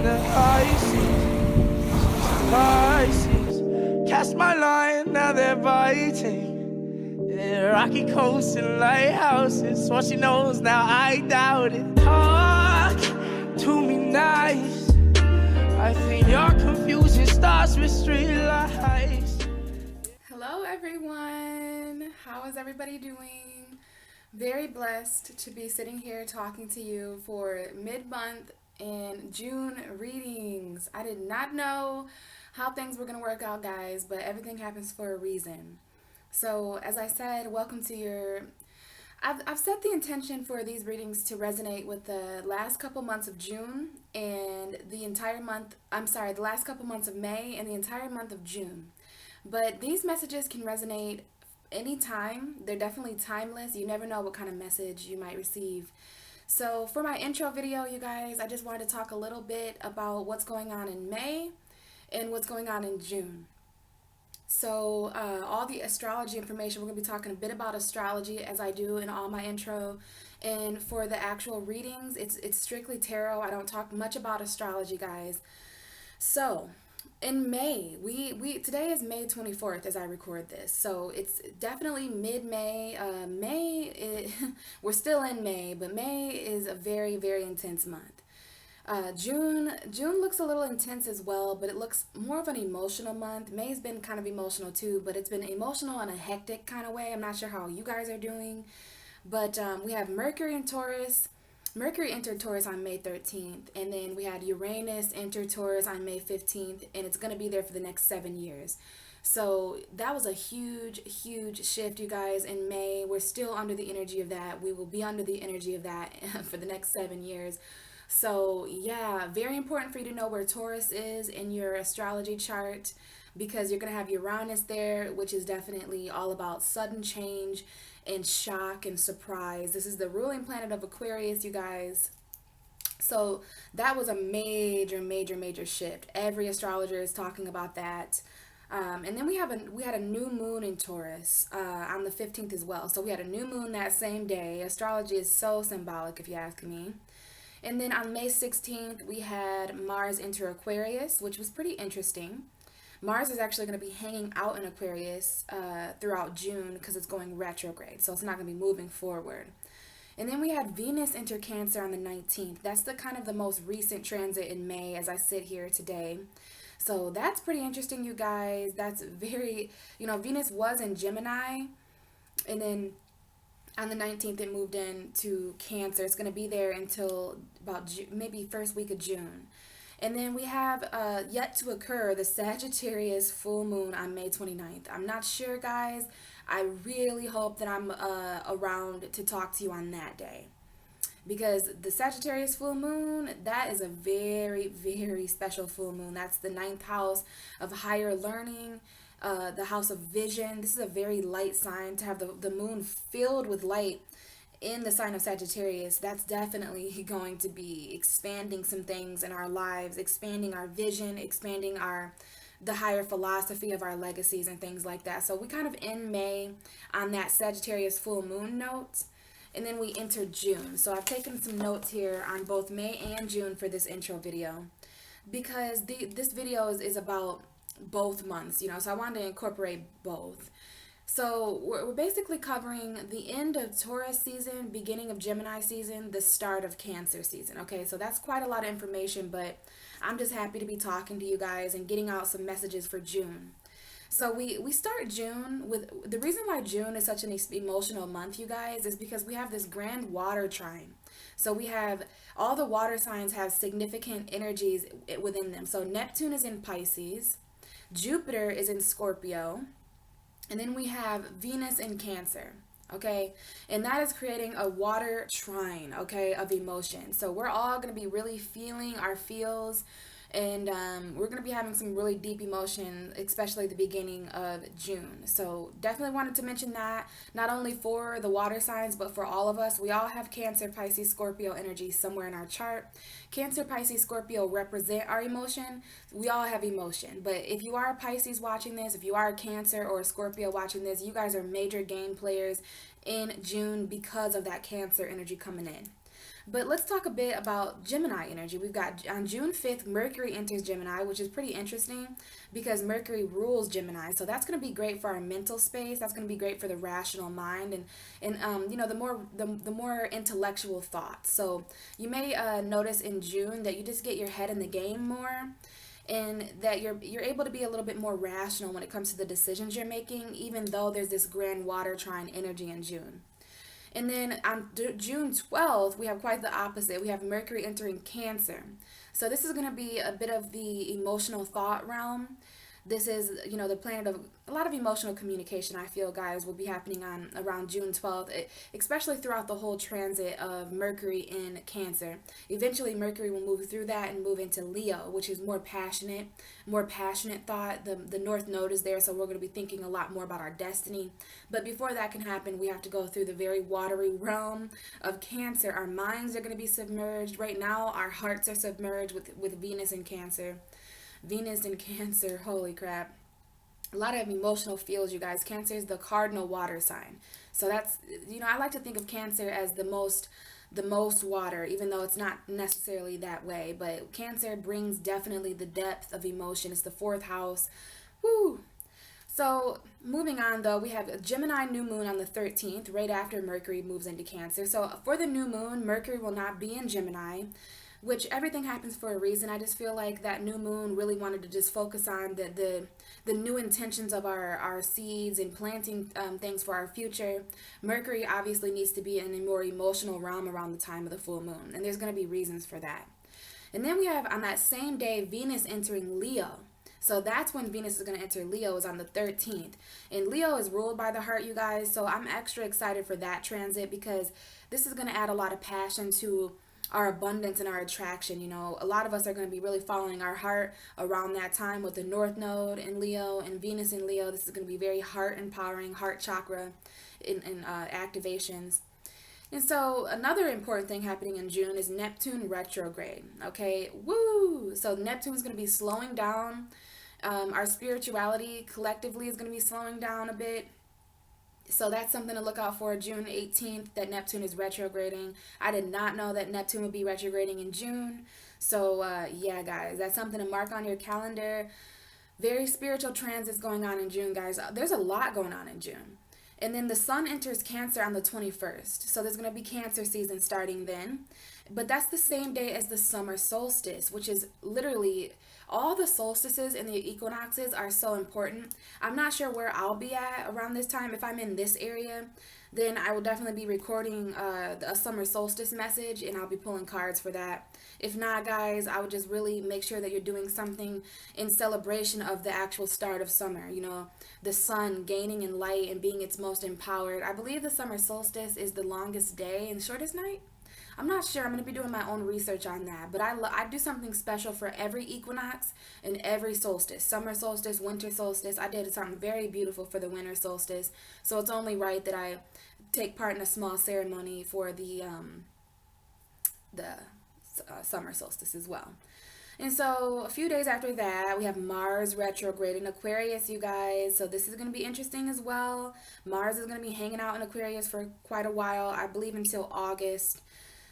the Pisces. Cast my line, now they're biting. Yeah, rocky coasts and lighthouses. What she knows now, I doubt it. Talk to me nice. I think your confusion starts with street lights. Hello everyone, how is everybody doing? Very blessed to be sitting here talking to you for mid-month and June readings. I did not know how things were going to work out, guys, but everything happens for a reason. So as I said, welcome to your... I've set the intention for these readings to resonate with the last couple months of June and the entire month, the last couple months of May and the entire month of June. But these messages can resonate anytime. They're definitely timeless. You never know what kind of message you might receive. So for my intro video, you guys, I just wanted to talk a little bit about what's going on in May and what's going on in June. So all the astrology information, we're going to be talking a bit about astrology as I do in all my intro. And for the actual readings, it's strictly tarot. I don't talk much about astrology, guys. So in May, today is May 24th as I record this. So it's definitely mid-May. We're still in May, but May is a very, very intense month. June looks a little intense as well, but it looks more of an emotional month. May's been kind of emotional too, but it's been emotional in a hectic kind of way. I'm not sure how you guys are doing, but we have Mercury in Taurus. Mercury entered Taurus on May 13th, and then we had Uranus enter Taurus on May 15th, and it's going to be there for the next 7 years. So that was a huge, huge shift, you guys, in May. We're still under the energy of that. We will be under the energy of that for the next 7 years. So yeah, very important for you to know where Taurus is in your astrology chart, because you're going to have Uranus there, which is definitely all about sudden change and shock and surprise. This is the ruling planet of Aquarius, you guys. So that was a major, major, major shift. Every astrologer is talking about that. And then we had a new moon in Taurus on the 15th as well. So we had a new moon that same day. Astrology is so symbolic, if you ask me. And then on May 16th, we had Mars enter Aquarius, which was pretty interesting. Mars is actually going to be hanging out in Aquarius throughout June because it's going retrograde, so it's not going to be moving forward. And then we had Venus enter Cancer on the 19th. That's the kind of the most recent transit in May as I sit here today. So that's pretty interesting, you guys. That's very, Venus was in Gemini, and then on the 19th, it moved into Cancer. It's going to be there until about maybe first week of June. And then we have yet to occur the Sagittarius full moon on May 29th. I'm not sure, guys. I really hope that I'm around to talk to you on that day, because the Sagittarius full moon, that is a very, very special full moon. That's the 9th house of higher learning. The house of vision. This is a very light sign. To have the moon filled with light in the sign of Sagittarius, that's definitely going to be expanding some things in our lives, expanding our vision, expanding the higher philosophy of our legacies and things like that. So we kind of end May on that Sagittarius full moon note, and then we enter June. So I've taken some notes here on both May and June for this intro video, because this video is about both months, so I wanted to incorporate both. So we're basically covering the end of Taurus season, beginning of Gemini season, the start of Cancer season. Okay, so that's quite a lot of information, but I'm just happy to be talking to you guys and getting out some messages for June. So we start June with, the reason why June is such an emotional month, you guys, is because we have this grand water trine. So we have all the water signs have significant energies within them. So Neptune is in Pisces, Jupiter is in Scorpio, and then we have Venus in Cancer, okay? And that is creating a water trine, okay, of emotion. So we're all going to be really feeling our feels, and we're going to be having some really deep emotion, especially the beginning of June. So definitely wanted to mention that, not only for the water signs, but for all of us. We all have Cancer, Pisces, Scorpio energy somewhere in our chart. Cancer, Pisces, Scorpio represent our emotion. We all have emotion. But if you are a Pisces watching this, if you are a Cancer or a Scorpio watching this, you guys are major game players in June because of that Cancer energy coming in. But let's talk a bit about Gemini energy. We've got on June 5th, Mercury enters Gemini, which is pretty interesting because Mercury rules Gemini. So that's going to be great for our mental space. That's going to be great for the rational mind and you know, the more intellectual thoughts. So you may notice in June that you just get your head in the game more, and that you're able to be a little bit more rational when it comes to the decisions you're making, even though there's this grand water trine energy in June. And then on June 12th, we have quite the opposite. We have Mercury entering Cancer. So this is going to be a bit of the emotional thought realm. This is, you know, the planet of a lot of emotional communication, I feel, guys, will be happening on around June 12th, especially throughout the whole transit of Mercury in Cancer. Eventually, Mercury will move through that and move into Leo, which is more passionate thought. The North Node is there, so we're going to be thinking a lot more about our destiny. But before that can happen, we have to go through the very watery realm of Cancer. Our minds are going to be submerged. Right now, our hearts are submerged with Venus in Cancer. Venus in Cancer, holy crap. A lot of emotional feels, you guys. Cancer is the cardinal water sign. So that's, you know, I like to think of Cancer as the most water, even though it's not necessarily that way. But Cancer brings definitely the depth of emotion. It's the fourth house. Woo! So moving on, though, we have a Gemini new moon on the 13th, right after Mercury moves into Cancer. So for the new moon, Mercury will not be in Gemini, which everything happens for a reason. I just feel like that new moon really wanted to just focus on the new intentions of our seeds and planting things for our future. Mercury obviously needs to be in a more emotional realm around the time of the full moon, and there's going to be reasons for that. And then we have on that same day Venus entering Leo. So that's when Venus is going to enter Leo, is on the 13th. And Leo is ruled by the heart, you guys. So I'm extra excited for that transit because this is going to add a lot of passion to our abundance and our attraction. You know, a lot of us are going to be really following our heart around that time with the North Node in Leo and Venus in Leo. This is going to be very heart empowering, heart chakra in activations. And so another important thing happening in June is Neptune retrograde. Okay, woo! So Neptune is going to be slowing down. Our spirituality collectively is going to be slowing down a bit. So that's something to look out for. June 18th, that Neptune is retrograding. I did not know that Neptune would be retrograding in June. So yeah, guys, that's something to mark on your calendar. Very spiritual transits going on in June, guys. There's a lot going on in June. And then the sun enters Cancer on the 21st. So there's going to be Cancer season starting then. But that's the same day as the summer solstice, which is literally all the solstices and the equinoxes are so important. I'm not sure where I'll be at around this time. If I'm in this area, then I will definitely be recording a summer solstice message, and I'll be pulling cards for that. If not, guys, I would just really make sure that you're doing something in celebration of the actual start of summer. You know, the sun gaining in light and being its most empowered. I believe the summer solstice is the longest day and shortest night. I'm not sure. I'm going to be doing my own research on that. But I do something special for every equinox and every solstice. Summer solstice, winter solstice. I did something very beautiful for the winter solstice. So it's only right that I take part in a small ceremony for the summer solstice as well. And so a few days after that, we have Mars retrograde in Aquarius, you guys. So this is going to be interesting as well. Mars is going to be hanging out in Aquarius for quite a while, I believe until August.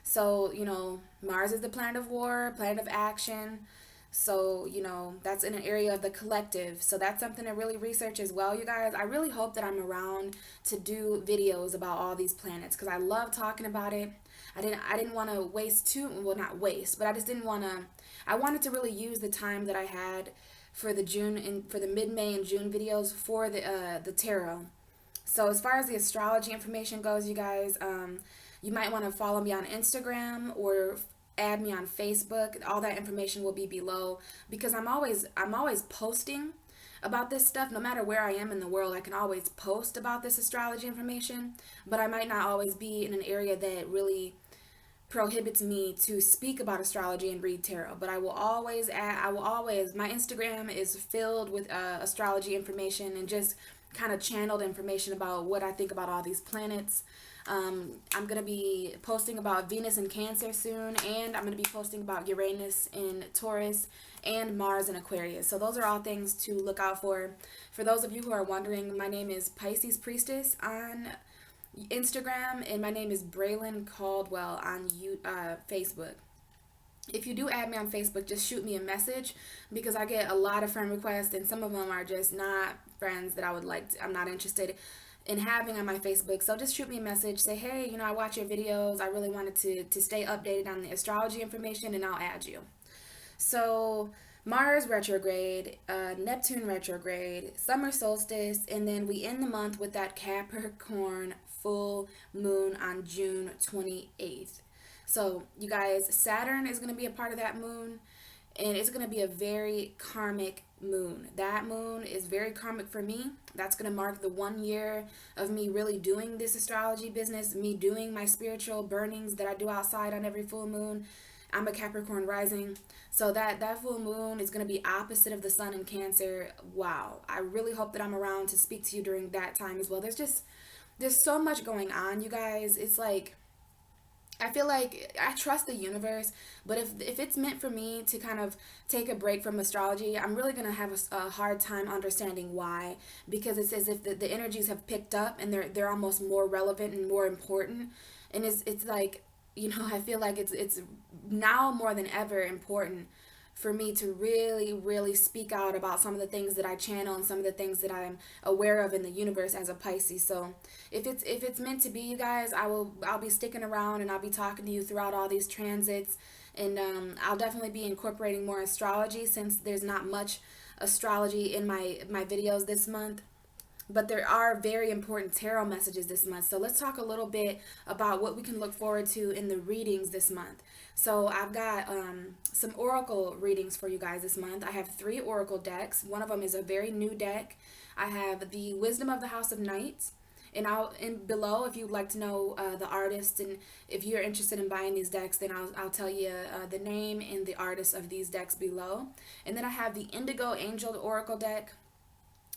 So, you know, Mars is the planet of war, planet of action. So, you know, that's in an area of the collective. So that's something to really research as well, you guys. I really hope that I'm around to do videos about all these planets because I love talking about it. I didn't want to waste not waste, but I just didn't want to, I wanted to really use the time that I had for the mid-May and June videos for the tarot. So as far as the astrology information goes, you guys, you might want to follow me on Instagram or add me on Facebook. All that information will be below because I'm always posting about this stuff. No matter where I am in the world, I can always post about this astrology information, but I might not always be in an area that really prohibits me to speak about astrology and read tarot. But I will always my Instagram is filled with astrology information and just kind of channeled information about what I think about all these planets. I'm going to be posting about Venus in Cancer soon, and I'm going to be posting about Uranus in Taurus and Mars in Aquarius. So those are all things to look out for. For those of you who are wondering, my name is Pisces Priestess on Instagram, and my name is Braylon Caldwell on Facebook. If you do add me on Facebook, just shoot me a message, because I get a lot of friend requests, and some of them are just not friends that I'm not interested in having on my Facebook. So just shoot me a message, say, hey, I watch your videos. I really wanted to stay updated on the astrology information, and I'll add you. So Mars retrograde, Neptune retrograde, summer solstice, and then we end the month with that Capricorn full moon on June 28th. So you guys, Saturn is going to be a part of that moon, and it's going to be a very karmic moon. That moon is very karmic for me. That's going to mark the 1 year of me really doing this astrology business, me doing my spiritual burnings that I do outside on every full moon. I'm a Capricorn rising, so that full moon is going to be opposite of the sun in Cancer. Wow, I really hope that I'm around to speak to you during that time as well. There's so much going on, you guys. It's like, I feel like I trust the universe, but if it's meant for me to kind of take a break from astrology, I'm really going to have a hard time understanding why, because it's as if the energies have picked up, and they're almost more relevant and more important. And it's like, I feel like it's now more than ever important for me to really, really speak out about some of the things that I channel and some of the things that I'm aware of in the universe as a Pisces. So if it's meant to be, you guys, I'll be sticking around, and I'll be talking to you throughout all these transits, and I'll definitely be incorporating more astrology, since there's not much astrology in my videos this month. But there are very important tarot messages this month. So let's talk a little bit about what we can look forward to in the readings this month. So I've got some oracle readings for you guys this month. I have 3 oracle decks. One of them is a very new deck. I have the Wisdom of the House of Knights. And below, if you'd like to know the artist, and if you're interested in buying these decks, then I'll tell you the name and the artist of these decks below. And then I have the Indigo Angel Oracle deck.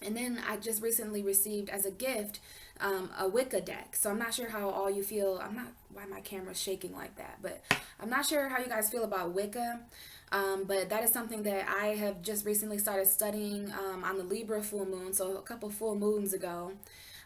And then I just recently received as a gift a Wicca deck. So I'm not sure how all you feel. Why my camera's shaking like that, but I'm not sure how you guys feel about Wicca. But that is something that I have just recently started studying on the Libra full moon. So a couple full moons ago,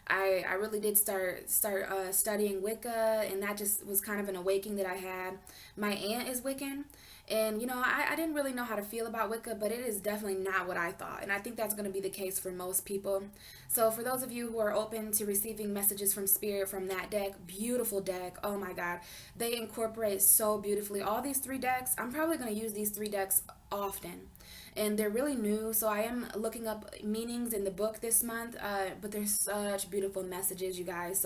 I really did start studying Wicca, and that just was kind of an awakening that I had. My aunt is Wiccan, and I didn't really know how to feel about Wicca, but it is definitely not what I thought, and I think that's going to be the case for most people. So for those of you who are open to receiving messages from Spirit from that deck, beautiful deck, oh my god, they incorporate so beautifully. All these 3 decks, I'm probably going to use these 3 decks often. And they're really new, so I am looking up meanings in the book this month, but there's such beautiful messages, you guys.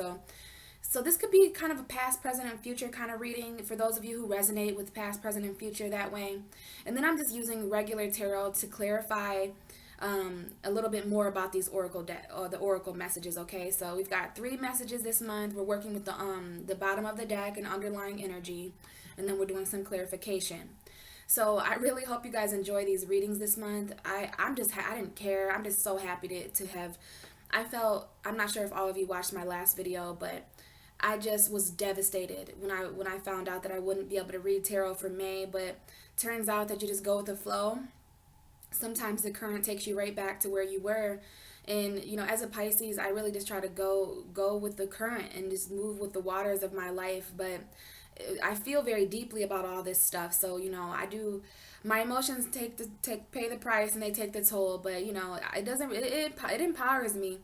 So this could be kind of a past, present, and future kind of reading for those of you who resonate with past, present, and future that way. And then I'm just using regular tarot to clarify a little bit more about these the oracle messages. Okay, so we've got 3 messages this month. We're working with the bottom of the deck and underlying energy, and then we're doing some clarification. So I really hope you guys enjoy these readings this month. I didn't care. I'm just so happy to have. I'm not sure if all of you watched my last video, but I just was devastated when I found out that I wouldn't be able to read tarot for May. But turns out that you just go with the flow. Sometimes the current takes you right back to where you were. And as a Pisces, I really just try to go with the current and just move with the waters of my life. But I feel very deeply about all this stuff, so I do. My emotions pay the price, and they take the toll. But it empowers me.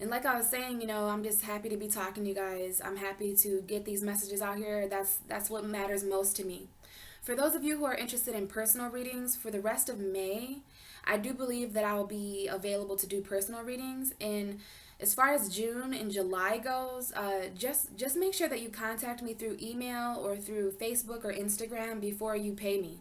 And like I was saying, I'm just happy to be talking to you guys. I'm happy to get these messages out here. That's what matters most to me. For those of you who are interested in personal readings for the rest of May, I do believe that I will be available to do personal readings. And as far as June and July goes, just make sure that you contact me through email or through Facebook or Instagram before you pay me.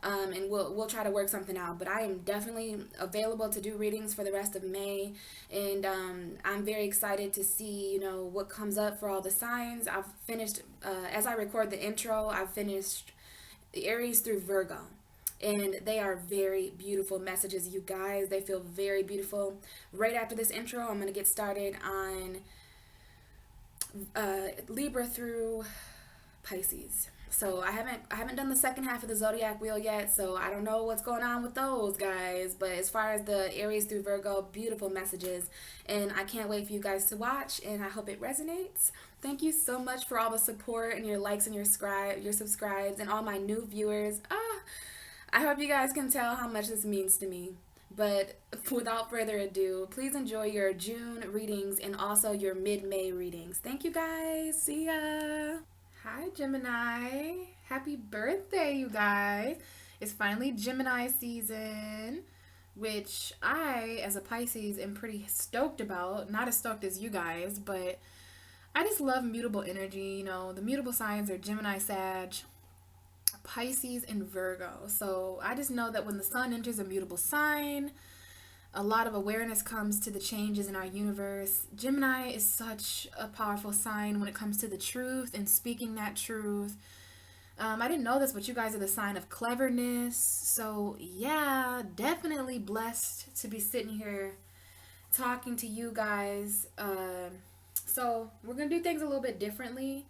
And we'll try to work something out. But I am definitely available to do readings for the rest of May, and I'm very excited to see what comes up for all the signs. I've finished as I record the intro. I've finished the Aries through Virgo. And they are very beautiful messages, you guys. They feel very beautiful. Right after this intro, I'm going to get started on Libra through Pisces. So I haven't done the second half of the zodiac wheel yet, so I don't know what's going on with those guys. But as far as the Aries through Virgo, beautiful messages, and I can't wait for you guys to watch, and I hope it resonates. Thank you so much for all the support and your likes and your subscribes, and all my new viewers. I hope you guys can tell how much this means to me. But without further ado, please enjoy your June readings and also your mid-May readings. Thank you guys. See ya. Hi, Gemini. Happy birthday, you guys. It's finally Gemini season, which I, as a Pisces, am pretty stoked about. Not as stoked as you guys, but I just love mutable energy. You know, the mutable signs are Gemini, Sag, Pisces, and Virgo. So I just know that when the sun enters a mutable sign, a lot of awareness comes to the changes in our universe. Gemini is such a powerful sign when it comes to the truth and speaking that truth. I didn't know this, but you guys are the sign of cleverness. So yeah, definitely blessed to be sitting here talking to you guys. So we're going to do things a little bit differently.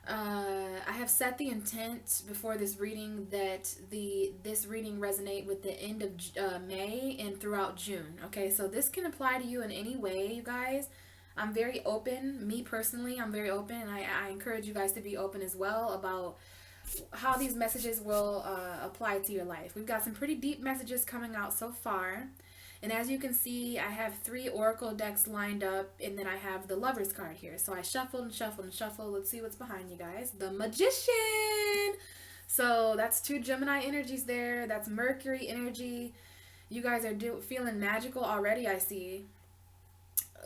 I have set the intent before this reading that this reading resonate with the end of May and throughout June. Okay, so this can apply to you in any way, you guys. I'm very open. Me personally, I'm very open. I encourage you guys to be open as well about how these messages will apply to your life. We've got some pretty deep messages coming out so far. And as you can see, I have 3 oracle decks lined up, and then I have the Lover's card here. So I shuffled and shuffled and shuffled. Let's see what's behind you guys. The Magician! So that's 2 Gemini energies there. That's Mercury energy. You guys are feeling magical already, I see,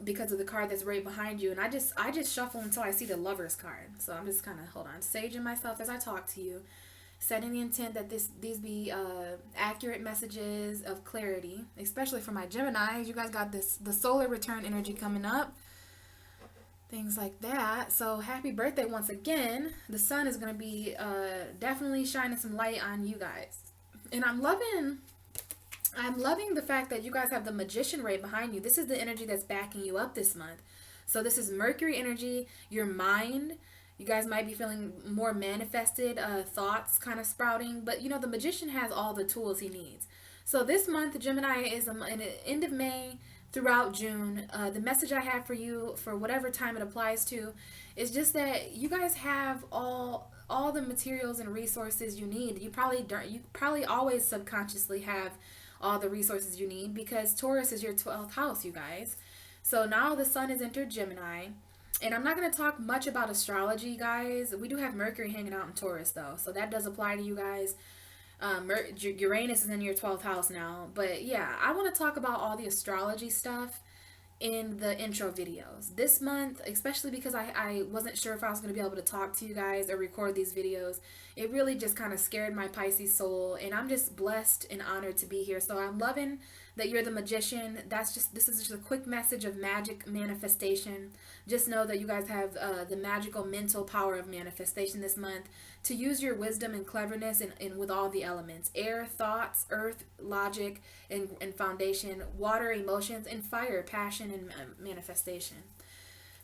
because of the card that's right behind you. And I just shuffle until I see the Lover's card. So I'm just kind of, saging myself as I talk to you. Setting the intent that these be accurate messages of clarity, especially for my Gemini. You guys got the solar return energy coming up, things like that. So happy birthday once again. The sun is going to be definitely shining some light on you guys, and I'm loving the fact that you guys have the Magician right behind you. This is the energy that's backing you up this month. So this is Mercury energy, your mind. You guys might be feeling more manifested thoughts kind of sprouting. But, you know, the Magician has all the tools he needs. So this month, Gemini is in the end of May throughout June. The message I have for you, for whatever time it applies to, is just that you guys have all the materials and resources you need. You probably always subconsciously have all the resources you need, because Taurus is your 12th house, you guys. So now the sun has entered Gemini. And I'm not going to talk much about astrology, guys. We do have Mercury hanging out in Taurus, though. So that does apply to you guys. Uranus is in your 12th house now. But yeah, I want to talk about all the astrology stuff in the intro videos. This month, especially because I wasn't sure if I was going to be able to talk to you guys or record these videos. It really just kind of scared my Pisces soul. And I'm just blessed and honored to be here. So I'm loving that you're the Magician. This is just a quick message of magic manifestation. Just know that you guys have the magical mental power of manifestation this month to use your wisdom and cleverness and with all the elements: air, thoughts; earth, logic and foundation; water, emotions; and fire, passion and manifestation.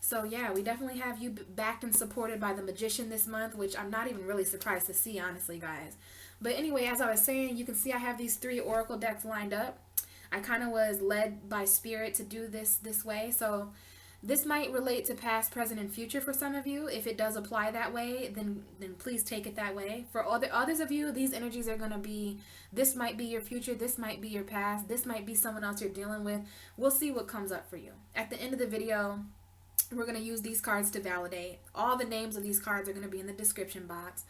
So yeah, we definitely have you backed and supported by the Magician this month, which I'm not even really surprised to see, honestly, guys. But anyway, as I was saying, you can see I have these 3 oracle decks lined up. I kind of was led by spirit to do this way. So this might relate to past, present, and future for some of you. If it does apply that way, then please take it that way. For others of you, these energies are going to be, this might be your future, this might be your past, this might be someone else you're dealing with. We'll see what comes up for you. At the end of the video, we're going to use these cards to validate. All the names of these cards are going to be in the description box.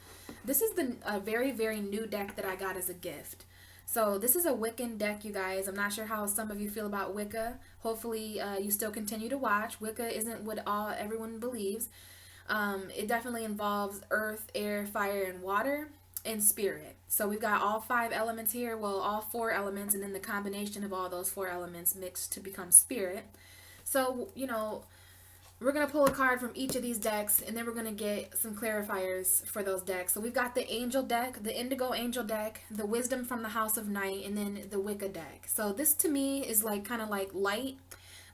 This is a very, very new deck that I got as a gift. So this is a Wiccan deck, you guys. I'm not sure how some of you feel about Wicca. Hopefully you still continue to watch. Wicca isn't what everyone believes. It definitely involves earth, air, fire, and water, and spirit. So we've got all 5 elements here. Well, all 4 elements, and then the combination of all those 4 elements mixed to become spirit. So, you know, we're going to pull a card from each of these decks, and then we're going to get some clarifiers for those decks. So we've got the Angel deck, the Indigo Angel deck, the Wisdom from the House of Night, and then the Wicca deck. So this to me is like kind of like light,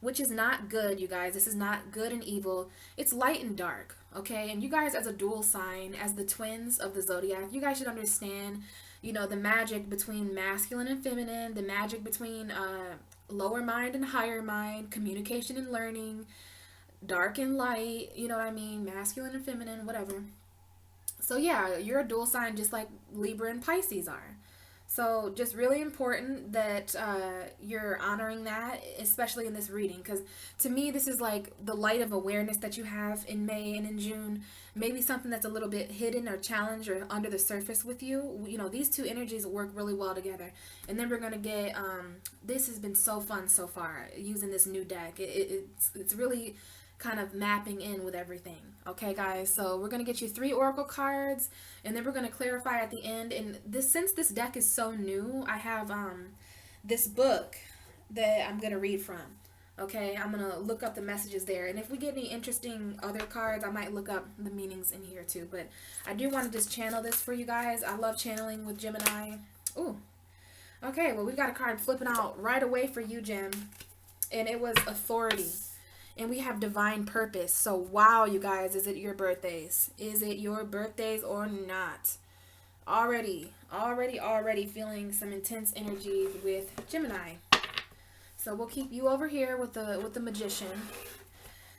which is not good, you guys. This is not good and evil. It's light and dark, okay? And you guys, as a dual sign, as the twins of the zodiac, you guys should understand, you know, the magic between masculine and feminine, the magic between lower mind and higher mind, communication and learning, dark and light, you know what I mean, masculine and feminine, whatever. So yeah, you're a dual sign just like Libra and Pisces are. So just really important that you're honoring that, especially in this reading, because to me this is like the light of awareness that you have in May and in June. Maybe something that's a little bit hidden or challenged or under the surface with you. You know, these two energies work really well together. And then we're going to get, this has been so fun so far using this new deck. It's really kind of mapping in with everything. Okay, guys, so we're going to get you 3 oracle cards, and then we're going to clarify at the end. And this, since this deck is so new, I have this book that I'm going to read from. Okay, I'm going to look up the messages there, and if we get any interesting other cards, I might look up the meanings in here too. But I do want to just channel this for you guys. I love channeling with Gemini. Ooh, okay, well, we've got a card flipping out right away for you, Gem, and it was authority. And we have divine purpose. So, wow, you guys, is it your birthdays? Is it your birthdays or not? Already feeling some intense energy with Gemini. So we'll keep you over here with the Magician.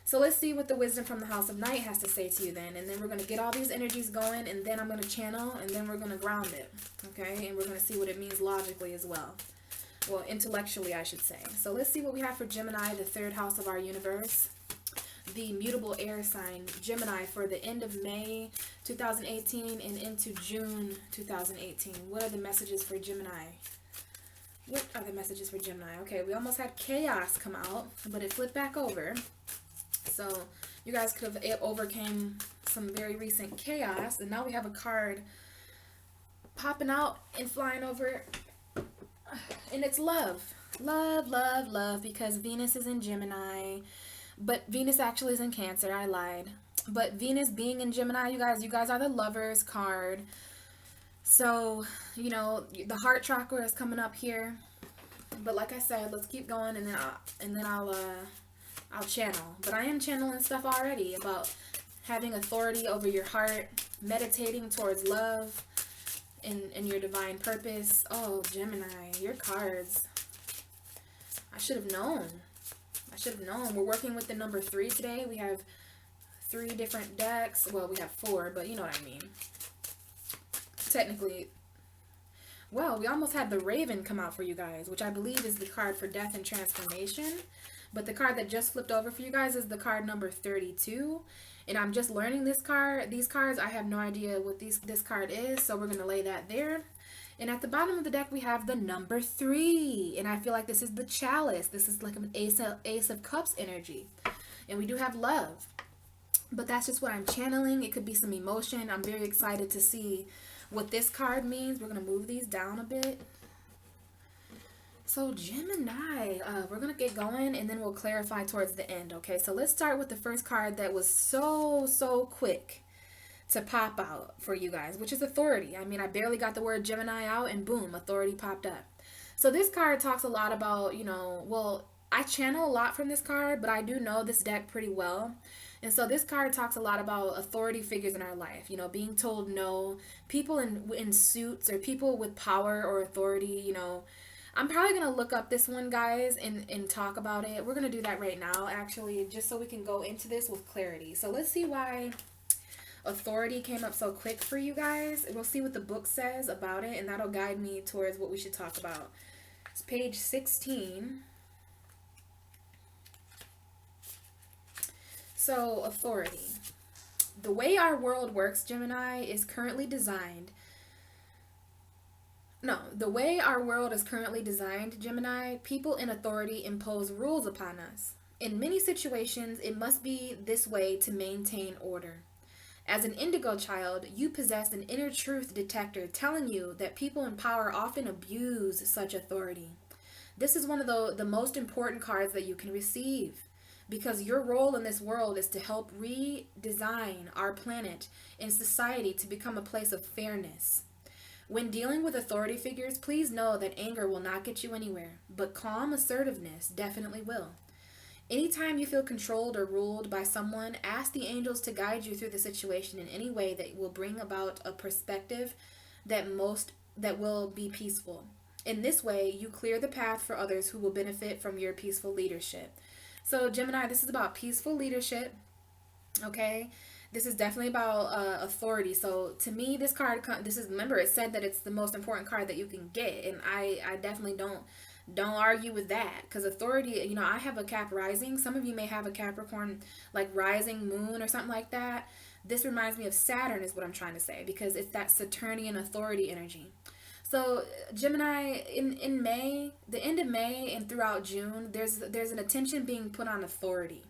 So let's see what the wisdom from the House of Night has to say to you then. And then we're going to get all these energies going, and then I'm going to channel, and then we're going to ground it. Okay? And we're going to see what it means logically as well. Well, intellectually, I should say. So let's see what we have for Gemini, the 3rd house of our universe. The mutable air sign, Gemini, for the end of May 2018 and into June 2018. What are the messages for Gemini? What are the messages for Gemini? Okay, we almost had chaos come out, but it flipped back over. So you guys could have overcame some very recent chaos, and now we have a card popping out and flying over. And it's love. Love, love, love, because Venus is in Gemini. But Venus actually is in Cancer. I lied. But Venus being in Gemini, you guys are the Lovers card. So, you know, the heart chakra is coming up here. But like I said, let's keep going, and then I'll channel. But I am channeling stuff already about having authority over your heart, meditating towards love, in your divine purpose. Oh, Gemini, your cards. I should have known. We're working with the number 3 today. We have 3 different decks. Well, we have 4, but you know what I mean. Technically, well, we almost had the Raven come out for you guys, which I believe is the card for death and transformation. But the card that just flipped over for you guys is the card number 32. And I'm just learning these cards. I have no idea what this card is, so we're going to lay that there. And at the bottom of the deck, we have the number 3. And I feel like this is the Chalice. This is like an Ace of Cups energy. And we do have love. But that's just what I'm channeling. It could be some emotion. I'm very excited to see what this card means. We're going to move these down a bit. So Gemini, we're going to get going, and then we'll clarify towards the end, okay? So let's start with the first card that was so quick to pop out for you guys, which is authority. I mean, I barely got the word Gemini out, and boom, authority popped up. So this card talks a lot about, you know, well, I channel a lot from this card, but I do know this deck pretty well. And so this card talks a lot about authority figures in our life, you know, being told no, people in suits or people with power or authority, you know. I'm probably going to look up this one, guys, and talk about it. We're going to do that right now, actually, just so we can go into this with clarity. So let's see why authority came up so quick for you guys. We'll see what the book says about it, and that'll guide me towards what we should talk about. It's page 16. So, authority. The way our world works, Gemini, is currently designed. No, the way our world is currently designed, Gemini, people in authority impose rules upon us. In many situations, it must be this way to maintain order. As an Indigo child, you possess an inner truth detector telling you that people in power often abuse such authority. This is one of the most important cards that you can receive, because your role in this world is to help redesign our planet and society to become a place of fairness. When dealing with authority figures, please know that anger will not get you anywhere, but calm assertiveness definitely will. Anytime you feel controlled or ruled by someone, ask the angels to guide you through the situation in any way that will bring about a perspective that will be peaceful. In this way, you clear the path for others who will benefit from your peaceful leadership. So, Gemini, this is about peaceful leadership, okay? This is definitely about authority. So, to me, this card, remember, it said that it's the most important card that you can get, and I definitely don't argue with that, because authority, you know, I have a Cap rising. Some of you may have a Capricorn, like, rising moon or something like that. This reminds me of Saturn is what I'm trying to say, because it's that Saturnian authority energy. So Gemini, in May, the end of May and throughout June, there's an attention being put on authority.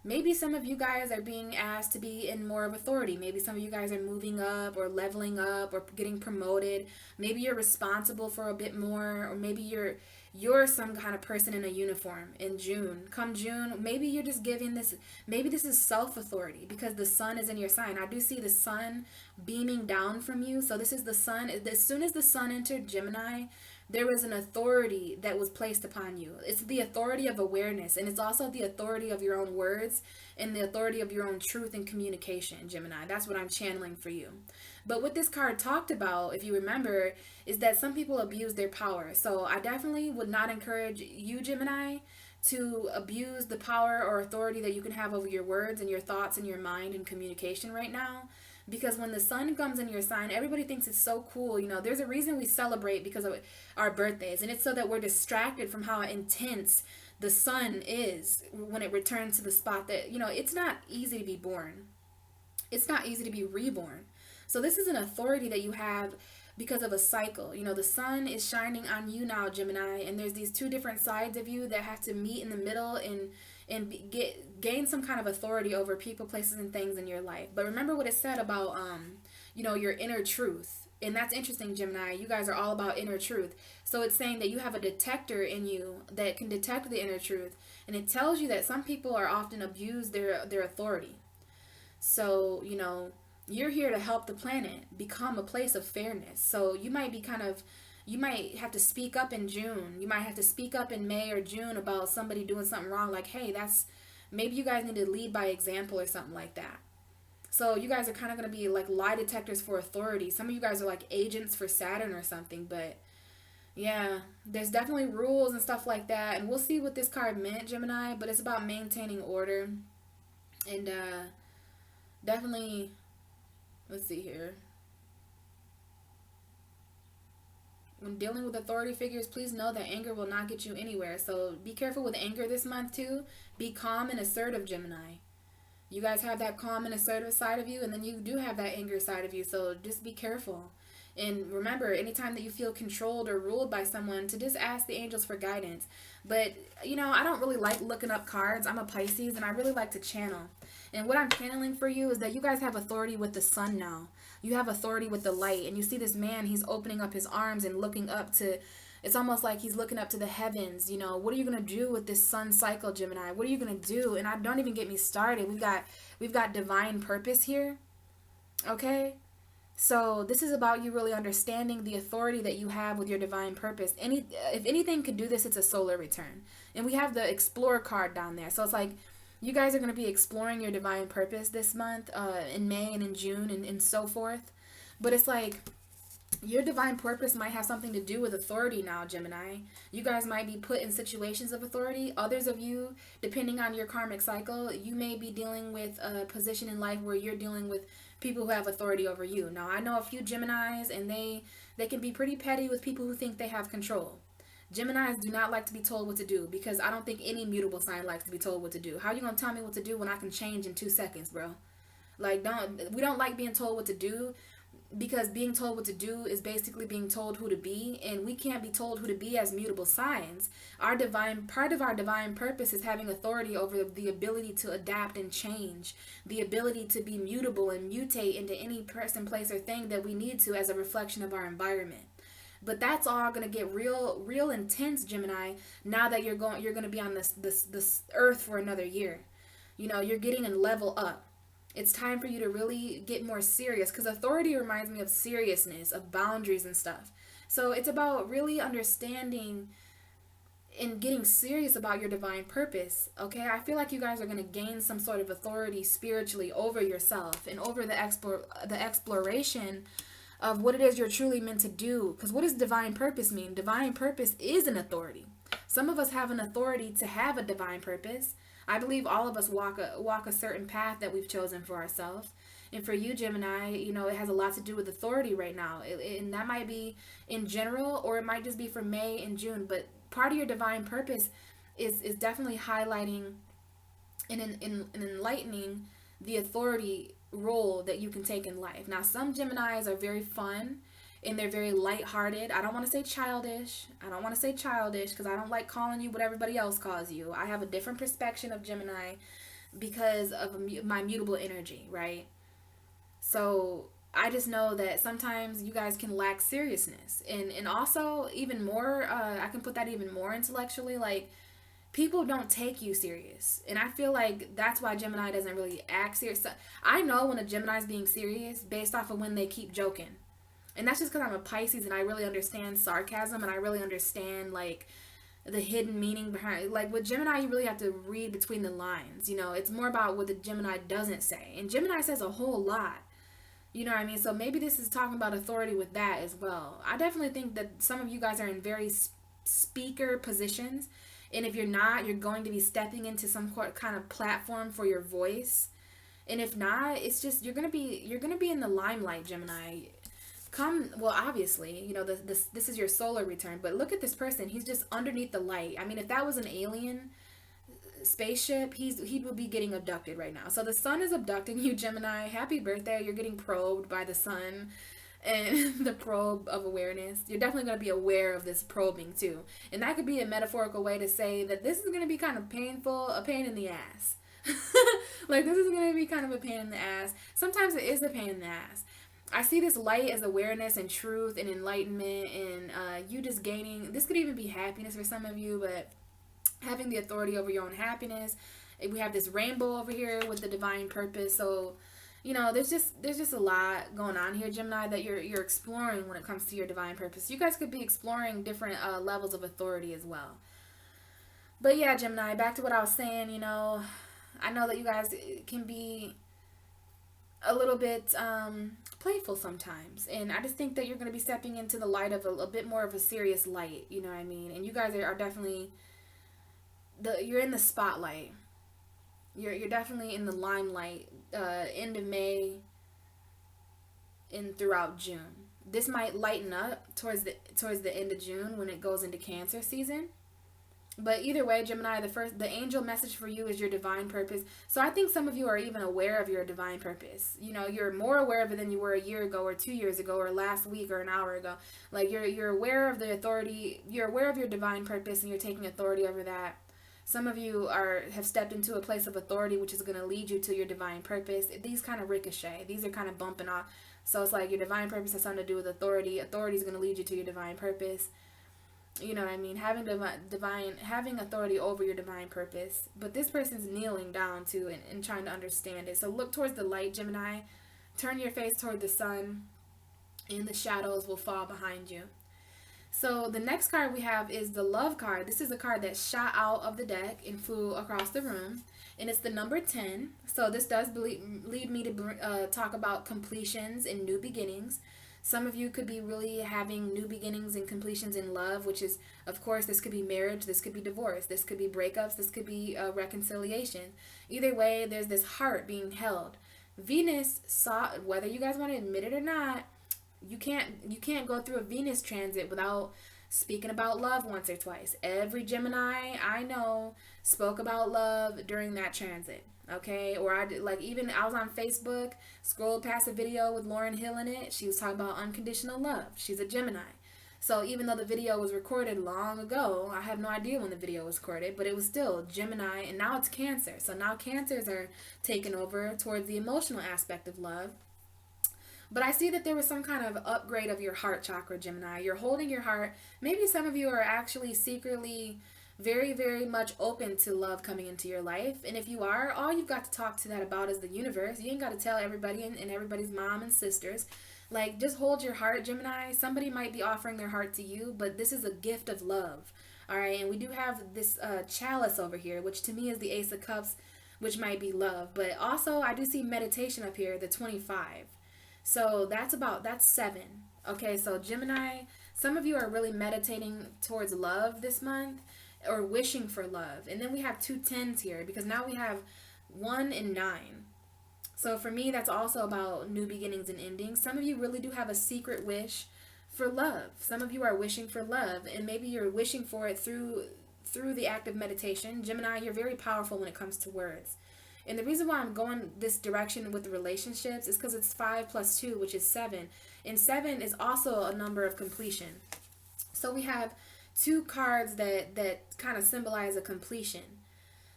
Maybe some of you guys are being asked to be in more of authority. Maybe some of you guys are moving up or leveling up or getting promoted. Maybe you're responsible for a bit more, or maybe you're some kind of person in a uniform in June. Come June, maybe you're just giving this, maybe this is self-authority because the sun is in your sign. I do see the sun beaming down from you. So this is the sun. As soon as the sun entered Gemini, there was an authority that was placed upon you. It's the authority of awareness, and it's also the authority of your own words and the authority of your own truth and communication, Gemini. That's what I'm channeling for you. But what this card talked about, if you remember, is that some people abuse their power. So I definitely would not encourage you, Gemini, to abuse the power or authority that you can have over your words and your thoughts and your mind and communication right now. Because when the sun comes in your sign, everybody thinks it's so cool. You know, there's a reason we celebrate because of our birthdays. And it's so that we're distracted from how intense the sun is when it returns to the spot that, you know, it's not easy to be born. It's not easy to be reborn. So this is an authority that you have because of a cycle. You know, the sun is shining on you now, Gemini, and there's these two different sides of you that have to meet in the middle and gain some kind of authority over people, places, and things in your life. But remember what it said about, you know, your inner truth. And that's interesting, Gemini. You guys are all about inner truth. So it's saying that you have a detector in you that can detect the inner truth. And it tells you that some people are often abuse their authority. So, you know, you're here to help the planet become a place of fairness. So you might be you might have to speak up in June. You might have to speak up in May or June about somebody doing something wrong. Like, hey, maybe you guys need to lead by example or something like that. So you guys are kind of going to be like lie detectors for authority. Some of you guys are like agents for Saturn or something. But yeah, there's definitely rules and stuff like that. And we'll see what this card meant, Gemini. But it's about maintaining order. And definitely, let's see here. When dealing with authority figures, please know that anger will not get you anywhere. So be careful with anger this month too. Be calm and assertive, Gemini. You guys have that calm and assertive side of you, and then you do have that anger side of you. So just be careful. And remember, anytime that you feel controlled or ruled by someone, to just ask the angels for guidance. But, you know, I don't really like looking up cards. I'm a Pisces, and I really like to channel. And what I'm channeling for you is that you guys have authority with the sun now. You have authority with the light. And you see this man, he's opening up his arms and looking up to, it's almost like he's looking up to the heavens. You know, what are you going to do with this sun cycle, Gemini? What are you going to do? And don't even get me started. We've got divine purpose here. Okay? So this is about you really understanding the authority that you have with your divine purpose. If anything could do this, it's a solar return. And we have the Explorer card down there. So it's like you guys are going to be exploring your divine purpose this month, in May and in June and so forth. But it's like your divine purpose might have something to do with authority now, Gemini. You guys might be put in situations of authority. Others of you, depending on your karmic cycle, you may be dealing with a position in life where you're dealing with people who have authority over you. Now, I know a few Geminis, and they can be pretty petty with people who think they have control. Geminis do not like to be told what to do, because I don't think any mutable sign likes to be told what to do. How are you going to tell me what to do when I can change in 2 seconds, bro? Like, we don't like being told what to do, because being told what to do is basically being told who to be, and we can't be told who to be as mutable signs. Part of our divine purpose is having authority over the ability to adapt and change, the ability to be mutable and mutate into any person, place, or thing that we need to as a reflection of our environment. But that's all going to get real intense, Gemini, now that you're going to be on this earth for another year. You know, you're getting a level up. It's time for you to really get more serious, because authority reminds me of seriousness, of boundaries and stuff. So it's about really understanding in getting serious about your divine purpose, okay? I feel like you guys are going to gain some sort of authority spiritually over yourself and over the exploration of what it is you're truly meant to do. Because what does divine purpose mean? Divine purpose is an authority. Some of us have an authority to have a divine purpose. I believe all of us walk a certain path that we've chosen for ourselves. And for you, Gemini, you know, it has a lot to do with authority right now. And that might be in general, or it might just be for May and June. But part of your divine purpose is definitely highlighting and enlightening the authority role that you can take in life. Now, some Geminis are very fun and they're very lighthearted. I don't want to say childish. Because I don't like calling you what everybody else calls you. I have a different perspective of Gemini because of my mutable energy, right? So I just know that sometimes you guys can lack seriousness. And also, even more, I can put that even more intellectually, like, people don't take you serious. And I feel like that's why Gemini doesn't really act serious. I know when a Gemini is being serious based off of when they keep joking. And that's just because I'm a Pisces and I really understand sarcasm and I really understand, like, the hidden meaning behind, like, with Gemini, you really have to read between the lines. You know, it's more about what the Gemini doesn't say. And Gemini says a whole lot. You know what I mean? So maybe this is talking about authority with that as well. I definitely think that some of you guys are in very speaker positions. And if you're not, you're going to be stepping into some kind of platform for your voice. And if not, it's just, you're going to be in the limelight, Gemini. Well, obviously, you know, this is your solar return. But look at this person. He's just underneath the light. I mean, if that was an alien spaceship, he would be getting abducted right now. So the sun is abducting you, Gemini. Happy birthday. You're getting probed by the sun and the probe of awareness. You're definitely going to be aware of this probing too, and that could be a metaphorical way to say that this is going to be kind of painful, a pain in the ass. Like, this is going to be kind of a pain in the ass. Sometimes it is a pain in the ass. I see this light as awareness and truth and enlightenment, and you just gaining, this could even be happiness for some of you, but having the authority over your own happiness. We have this rainbow over here with the divine purpose. So, you know, there's just a lot going on here, Gemini, that you're exploring when it comes to your divine purpose. You guys could be exploring different levels of authority as well. But yeah, Gemini, back to what I was saying, you know, I know that you guys can be a little bit playful sometimes, and I just think that you're going to be stepping into the light of a bit more of a serious light, you know what I mean? And you guys are definitely you're in the spotlight. You're definitely in the limelight. End of May and throughout June. This might lighten up towards the end of June when it goes into Cancer season. But either way, Gemini, the angel message for you is your divine purpose. So I think some of you are even aware of your divine purpose. You know, you're more aware of it than you were a year ago or 2 years ago or last week or an hour ago. Like, you're aware of the authority. You're aware of your divine purpose and you're taking authority over that. Some of you have stepped into a place of authority, which is going to lead you to your divine purpose. These kind of ricochet. These are kind of bumping off. So it's like your divine purpose has something to do with authority. Authority is going to lead you to your divine purpose. You know what I mean? Having having authority over your divine purpose. But this person's kneeling down too and trying to understand it. So look towards the light, Gemini. Turn your face toward the sun, and the shadows will fall behind you. So the next card we have is the Love card. This is a card that shot out of the deck and flew across the room. And it's the number 10. So this does lead me to talk about completions and new beginnings. Some of you could be really having new beginnings and completions in love, which is, of course, this could be marriage, this could be divorce, this could be breakups, this could be reconciliation. Either way, there's this heart being held. Venus saw, whether you guys want to admit it or not, you can't go through a Venus transit without speaking about love once or twice. Every Gemini I know spoke about love during that transit. Okay, or I was on Facebook, scrolled past a video with Lauryn Hill in it. She was talking about unconditional love. She's a Gemini. So even though the video was recorded long ago, I have no idea when the video was recorded, but it was still Gemini, and now it's Cancer. So now Cancers are taking over towards the emotional aspect of love. But I see that there was some kind of upgrade of your heart chakra, Gemini. You're holding your heart. Maybe some of you are actually secretly very, very much open to love coming into your life. And if you are, all you've got to talk to that about is the universe. You ain't got to tell everybody and everybody's mom and sisters. Like, just hold your heart, Gemini. Somebody might be offering their heart to you, but this is a gift of love. All right, and we do have this chalice over here, which to me is the Ace of Cups, which might be love. But also, I do see meditation up here, the 25. So that's 7. Okay, so Gemini, some of you are really meditating towards love this month or wishing for love. And then we have 2 10s here because now we have 1 and 9. So for me, that's also about new beginnings and endings. Some of you really do have a secret wish for love. Some of you are wishing for love, and maybe you're wishing for it through the act of meditation. Gemini, you're very powerful when it comes to words. And the reason why I'm going this direction with the relationships is because it's 5 plus 2, which is 7. And 7 is also a number of completion. So we have 2 cards that kind of symbolize a completion.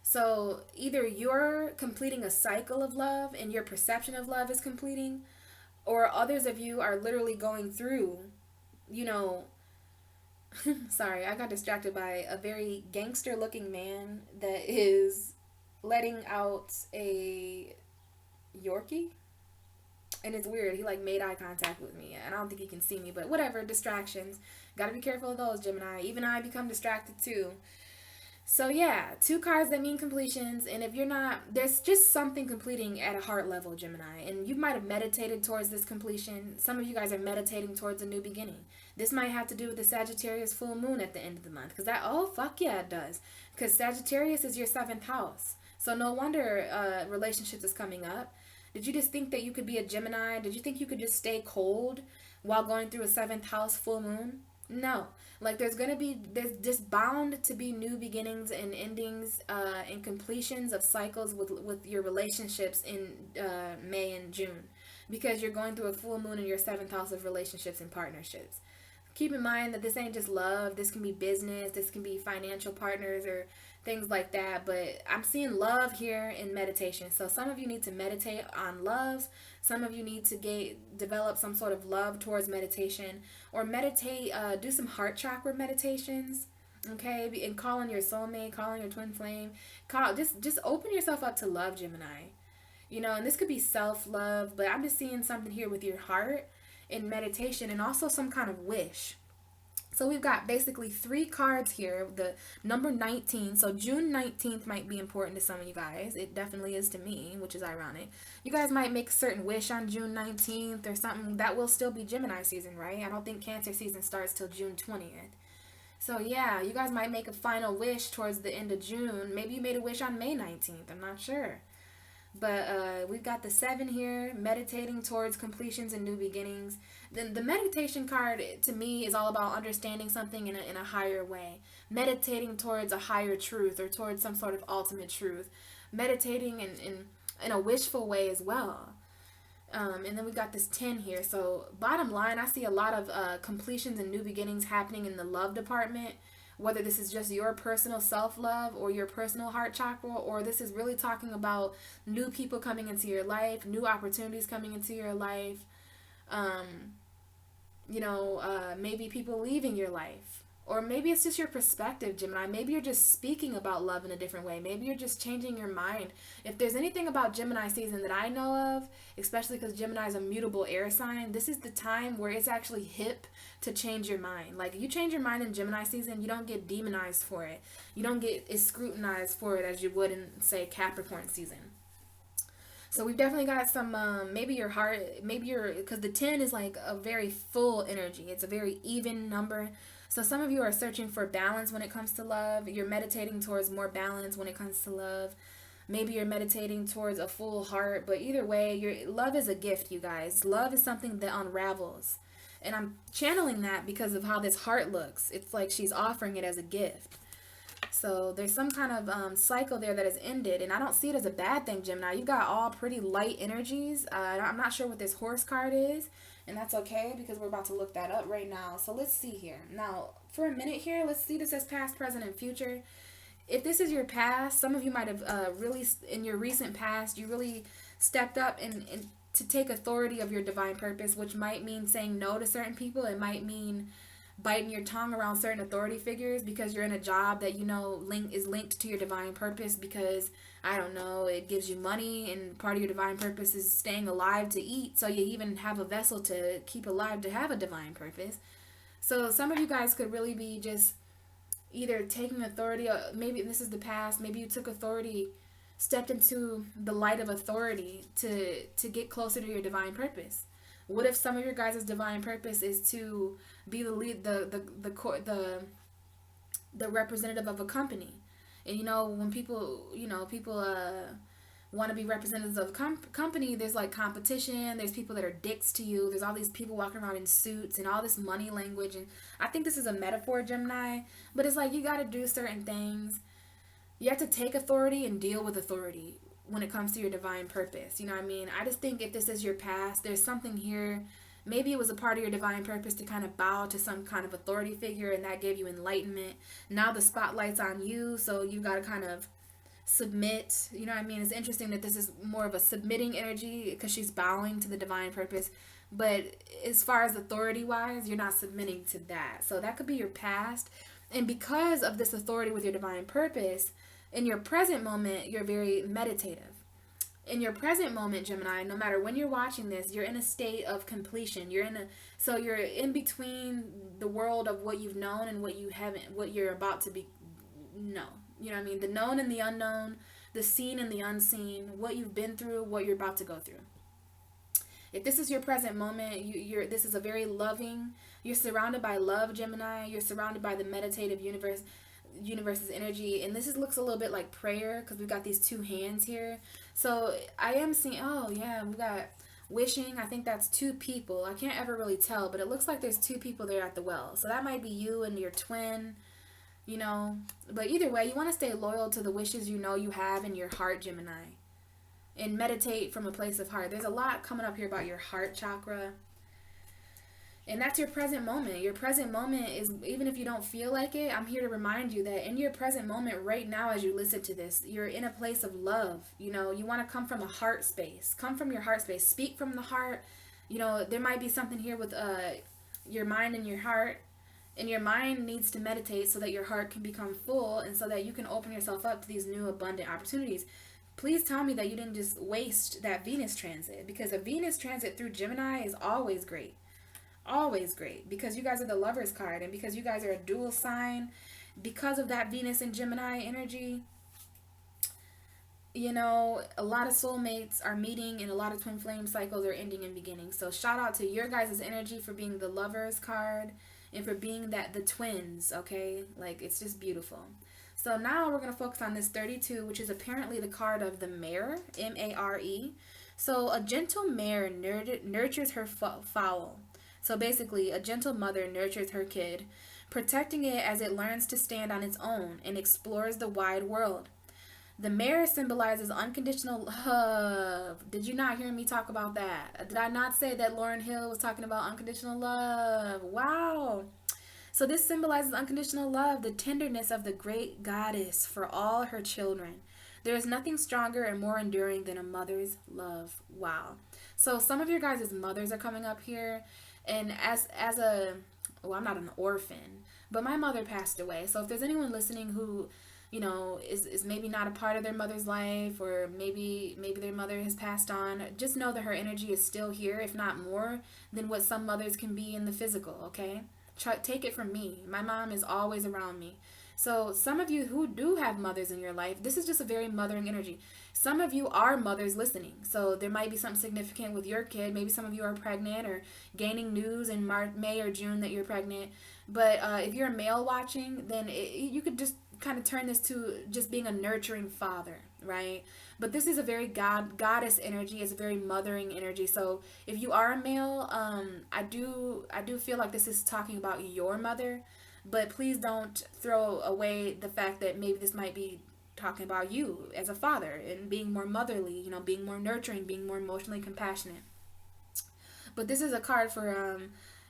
So either you're completing a cycle of love and your perception of love is completing, or others of you are literally going through, sorry, I got distracted by a very gangster looking man that is letting out a Yorkie. And it's weird. He made eye contact with me. And I don't think he can see me. But whatever. Distractions. Gotta be careful of those, Gemini. Even I become distracted too. So yeah. 2 cards that mean completions. And if you're not, there's just something completing at a heart level, Gemini. And you might have meditated towards this completion. Some of you guys are meditating towards a new beginning. This might have to do with the Sagittarius full moon at the end of the month. Because fuck yeah, it does. Because Sagittarius is your 7th house. So no wonder relationships is coming up. Did you just think that you could be a Gemini? Did you think you could just stay cold while going through a 7th house full moon? No. There's just bound to be new beginnings and endings and completions of cycles with your relationships in May and June. Because you're going through a full moon in your 7th house of relationships and partnerships. Keep in mind that this ain't just love. This can be business. This can be financial partners or things like that. But I'm seeing love here in meditation. So some of you need to meditate on love. Some of you need to develop some sort of love towards meditation. Or meditate, do some heart chakra meditations. Okay? And call on your soulmate, call on your twin flame. Just open yourself up to love, Gemini. And this could be self-love. But I'm just seeing something here with your heart in meditation and also some kind of wish. So we've got basically 3 cards here. The number 19. So June 19th might be important to some of you guys. It definitely is to me, which is ironic. You guys might make a certain wish on June 19th or something. That will still be Gemini season, right? I don't think Cancer season starts till June 20th. So yeah, you guys might make a final wish towards the end of June. Maybe you made a wish on May 19th. I'm not sure. But we've got the 7 here, meditating towards completions and new beginnings. Then the meditation card, to me, is all about understanding something in a higher way. Meditating towards a higher truth or towards some sort of ultimate truth. Meditating in a wishful way as well. And then we've got this 10 here. So bottom line, I see a lot of completions and new beginnings happening in the love department. Whether this is just your personal self-love or your personal heart chakra, or this is really talking about new people coming into your life, new opportunities coming into your life, maybe people leaving your life. Or maybe it's just your perspective, Gemini. Maybe you're just speaking about love in a different way. Maybe you're just changing your mind. If there's anything about Gemini season that I know of, especially because Gemini is a mutable air sign, this is the time where it's actually hip to change your mind. You change your mind in Gemini season, you don't get demonized for it. You don't get as scrutinized for it as you would in, say, Capricorn season. So we've definitely got some, maybe your heart, because the 10 is a very full energy. It's a very even number. So some of you are searching for balance when it comes to love. You're meditating towards more balance when it comes to love. Maybe you're meditating towards a full heart. But either way, your love is a gift, you guys. Love is something that unravels. And I'm channeling that because of how this heart looks. It's like she's offering it as a gift. So there's some kind of cycle there that has ended. And I don't see it as a bad thing, Gemini. You've got all pretty light energies. I'm not sure what this horse card is. And that's okay because we're about to look that up right now. So let's see here. Now, for a minute here, let's see this as past, present, and future. If this is your past, some of you might have really, in your recent past, you really stepped up and to take authority of your divine purpose, which might mean saying no to certain people. It might mean biting your tongue around certain authority figures because you're in a job that is linked to your divine purpose because, I don't know, it gives you money and part of your divine purpose is staying alive to eat, so you even have a vessel to keep alive to have a divine purpose. So some of you guys could really be just either taking authority, or maybe this is the past, maybe you took authority, stepped into the light of authority to get closer to your divine purpose. What if some of your guys' divine purpose is to be the lead, the representative of a company? And when people want to be representatives of a company, there's like competition, there's people that are dicks to you, there's all these people walking around in suits and all this money language. And I think this is a metaphor, Gemini, but it's like you got to do certain things. You have to take authority and deal with authority when it comes to your divine purpose. You know what I mean? I just think if this is your past, there's something here. Maybe it was a part of your divine purpose to kind of bow to some kind of authority figure, and that gave you enlightenment. Now the spotlight's on you, so you got to kind of submit. You know what I mean? It's interesting that this is more of a submitting energy because she's bowing to the divine purpose. But as far as authority wise, you're not submitting to that. So that could be your past. And because of this authority with your divine purpose, in your present moment, you're very meditative. In your present moment, Gemini, no matter when you're watching this, you're in a state of completion. You're in between the world of what you've known and what you haven't, what you're about to be know. You know what I mean? The known and the unknown, the seen and the unseen, what you've been through, what you're about to go through. If this is your present moment, this is a very loving, you're surrounded by love, Gemini. You're surrounded by the meditative universe's energy. And this looks a little bit like prayer because we've got these two hands here. So I am seeing, oh yeah, we got wishing. I think that's two people. I can't ever really tell, but it looks like there's two people there at the well. So that might be you and your twin. But either way, you want to stay loyal to the wishes you have in your heart, Gemini, and meditate from a place of heart. There's a lot coming up here about your heart chakra, and that's your present moment. Your present moment is, even if you don't feel like it, I'm here to remind you that in your present moment right now, as you listen to this, you're in a place of love. You want to come from a heart space. Come from your heart space. Speak from the heart. There might be something here with your mind and your heart. And your mind needs to meditate so that your heart can become full and so that you can open yourself up to these new abundant opportunities. Please tell me that you didn't just waste that Venus transit, because a Venus transit through Gemini is always great. Always great, because you guys are the Lovers card, and because you guys are a dual sign, because of that Venus and Gemini energy, a lot of soulmates are meeting and a lot of twin flame cycles are ending and beginning. So shout out to your guys' energy for being the Lovers card and for being the twins, okay? Like, it's just beautiful. So now we're going to focus on this 32, which is apparently the card of the mare, M-A-R-E. So a gentle mare nurtures her fowl. So basically, a gentle mother nurtures her kid, protecting it as it learns to stand on its own and explores the wide world. The mare symbolizes unconditional love. Did you not hear me talk about that? Did I not say that Lauryn Hill was talking about unconditional love? Wow. So this symbolizes unconditional love, the tenderness of the great goddess for all her children. There is nothing stronger and more enduring than a mother's love. Wow. So some of your guys' mothers are coming up here. And I'm not an orphan, but my mother passed away. So if there's anyone listening who is maybe not a part of their mother's life, or maybe their mother has passed on, just know that her energy is still here, if not more than what some mothers can be in the physical, okay? Take it from me. My mom is always around me. So some of you who do have mothers in your life, this is just a very mothering energy. Some of you are mothers listening. So there might be something significant with your kid. Maybe some of you are pregnant or gaining news in May or June that you're pregnant. But if you're a male watching, then you could just kind of turn this to just being a nurturing father, right? But this is a very goddess energy. It's a very mothering energy. So if you are a male, I do feel like this is talking about your mother. But please don't throw away the fact that maybe this might be talking about you as a father and being more motherly, being more nurturing, being more emotionally compassionate. But this is a card for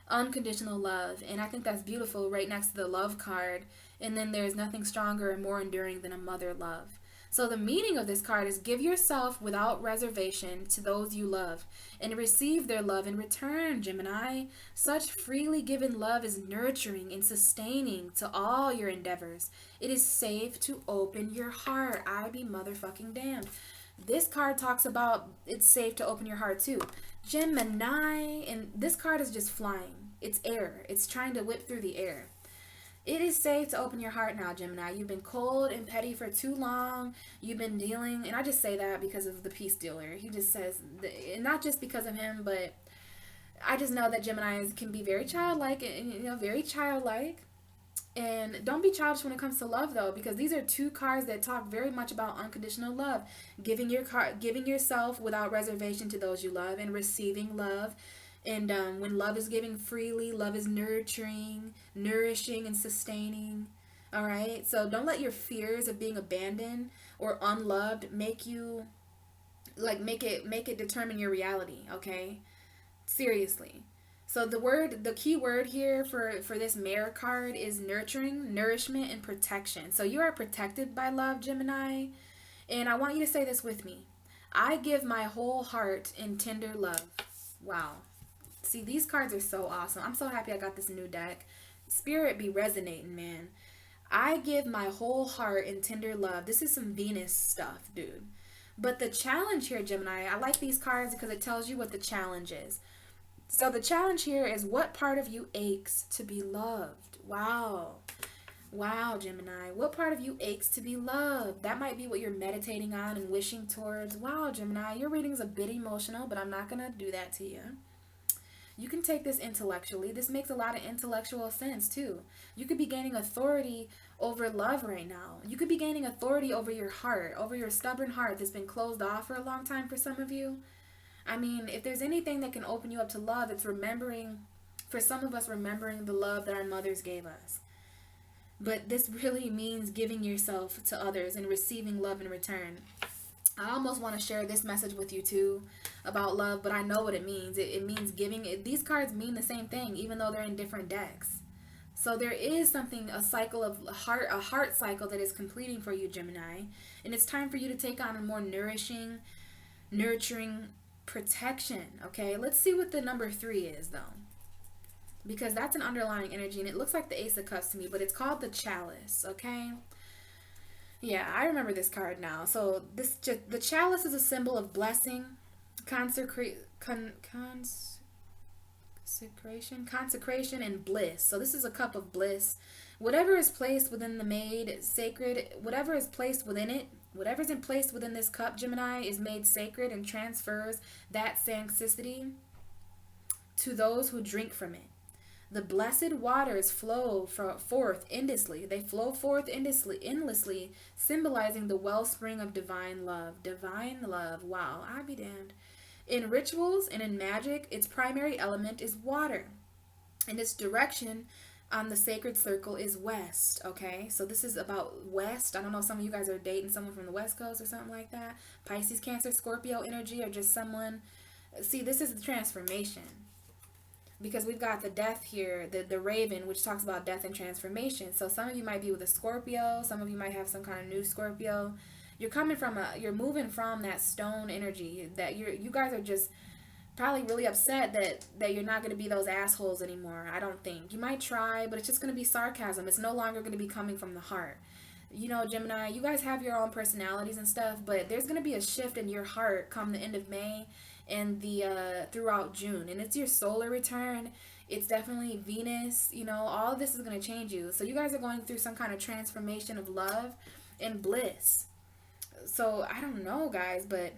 unconditional love, and I think that's beautiful right next to the love card. And then there's nothing stronger and more enduring than a mother love. So the meaning of this card is give yourself without reservation to those you love and receive their love in return, Gemini. Such freely given love is nurturing and sustaining to all your endeavors. It is safe to open your heart. I be motherfucking damned. This card talks about it's safe to open your heart too. Gemini, and this card is just flying. It's air. It's trying to whip through the air. It is safe to open your heart now, Gemini. You've been cold and petty for too long. You've been dealing, and I just say that because of the peace dealer. He just says, and not just because of him, but I just know that Geminis can be very childlike, and very childlike. And don't be childish when it comes to love, though, because these are two cards that talk very much about unconditional love, giving yourself without reservation to those you love, and receiving love. And when love is given freely, love is nurturing, nourishing, and sustaining. All right. So don't let your fears of being abandoned or unloved make it determine your reality. Okay. Seriously. So the key word here for this Mirror card is nurturing, nourishment, and protection. So you are protected by love, Gemini. And I want you to say this with me. I give my whole heart in tender love. Wow. See, these cards are so awesome. I'm so happy I got this new deck. Spirit be resonating, man. I give my whole heart in tender love. This is some Venus stuff, dude. But the challenge here, Gemini, I like these cards because it tells you what the challenge is. So the challenge here is, what part of you aches to be loved? Wow. Wow, Gemini. What part of you aches to be loved? That might be what you're meditating on and wishing towards. Wow, Gemini. Your reading is a bit emotional, but I'm not going to do that to you. You can take this intellectually. This makes a lot of intellectual sense, too. You could be gaining authority over love right now. You could be gaining authority over your heart, over your stubborn heart that's been closed off for a long time for some of you. I mean, if there's anything that can open you up to love, it's remembering, for some of us, remembering the love that our mothers gave us. But this really means giving yourself to others and receiving love in return. I almost want to share this message with you too about love, but I know what it means. It means giving. These cards mean the same thing, even though they're in different decks. So there is something, a heart cycle that is completing for you, Gemini. And it's time for you to take on a more nourishing, nurturing protection. Okay, let's see what the number 3 is, though. Because that's an underlying energy, and it looks like the Ace of Cups to me, but it's called the Chalice, okay? Yeah, I remember this card now. So the chalice is a symbol of blessing, consecration, and bliss. So this is a cup of bliss. Whatever is placed within the made sacred, whatever is placed within it, whatever's in place within this cup, Gemini, is made sacred and transfers that sanctity to those who drink from it. The blessed waters flow forth endlessly. They flow forth endlessly, symbolizing the wellspring of divine love. Divine love. Wow, I'll be damned. In rituals and in magic, its primary element is water. And its direction on the sacred circle is west. Okay, so this is about west. I don't know, some of you guys are dating someone from the West Coast or something like that. Pisces, Cancer, Scorpio energy, or just someone. See, this is the transformation. Because we've got the death here, the raven, which talks about death and transformation. So some of you might be with a Scorpio. Some of you might have some kind of new Scorpio. You're moving from that stone energy. That you guys are just probably really upset that you're not going to be those assholes anymore. I don't think. You might try, but it's just going to be sarcasm. It's no longer going to be coming from the heart. You know, Gemini, you guys have your own personalities and stuff, but there's going to be a shift in your heart come the end of May and throughout June, and it's your solar return. It's definitely Venus. You know, all of this is going to change you. So you guys are going through some kind of transformation of love and bliss. So I don't know, guys, but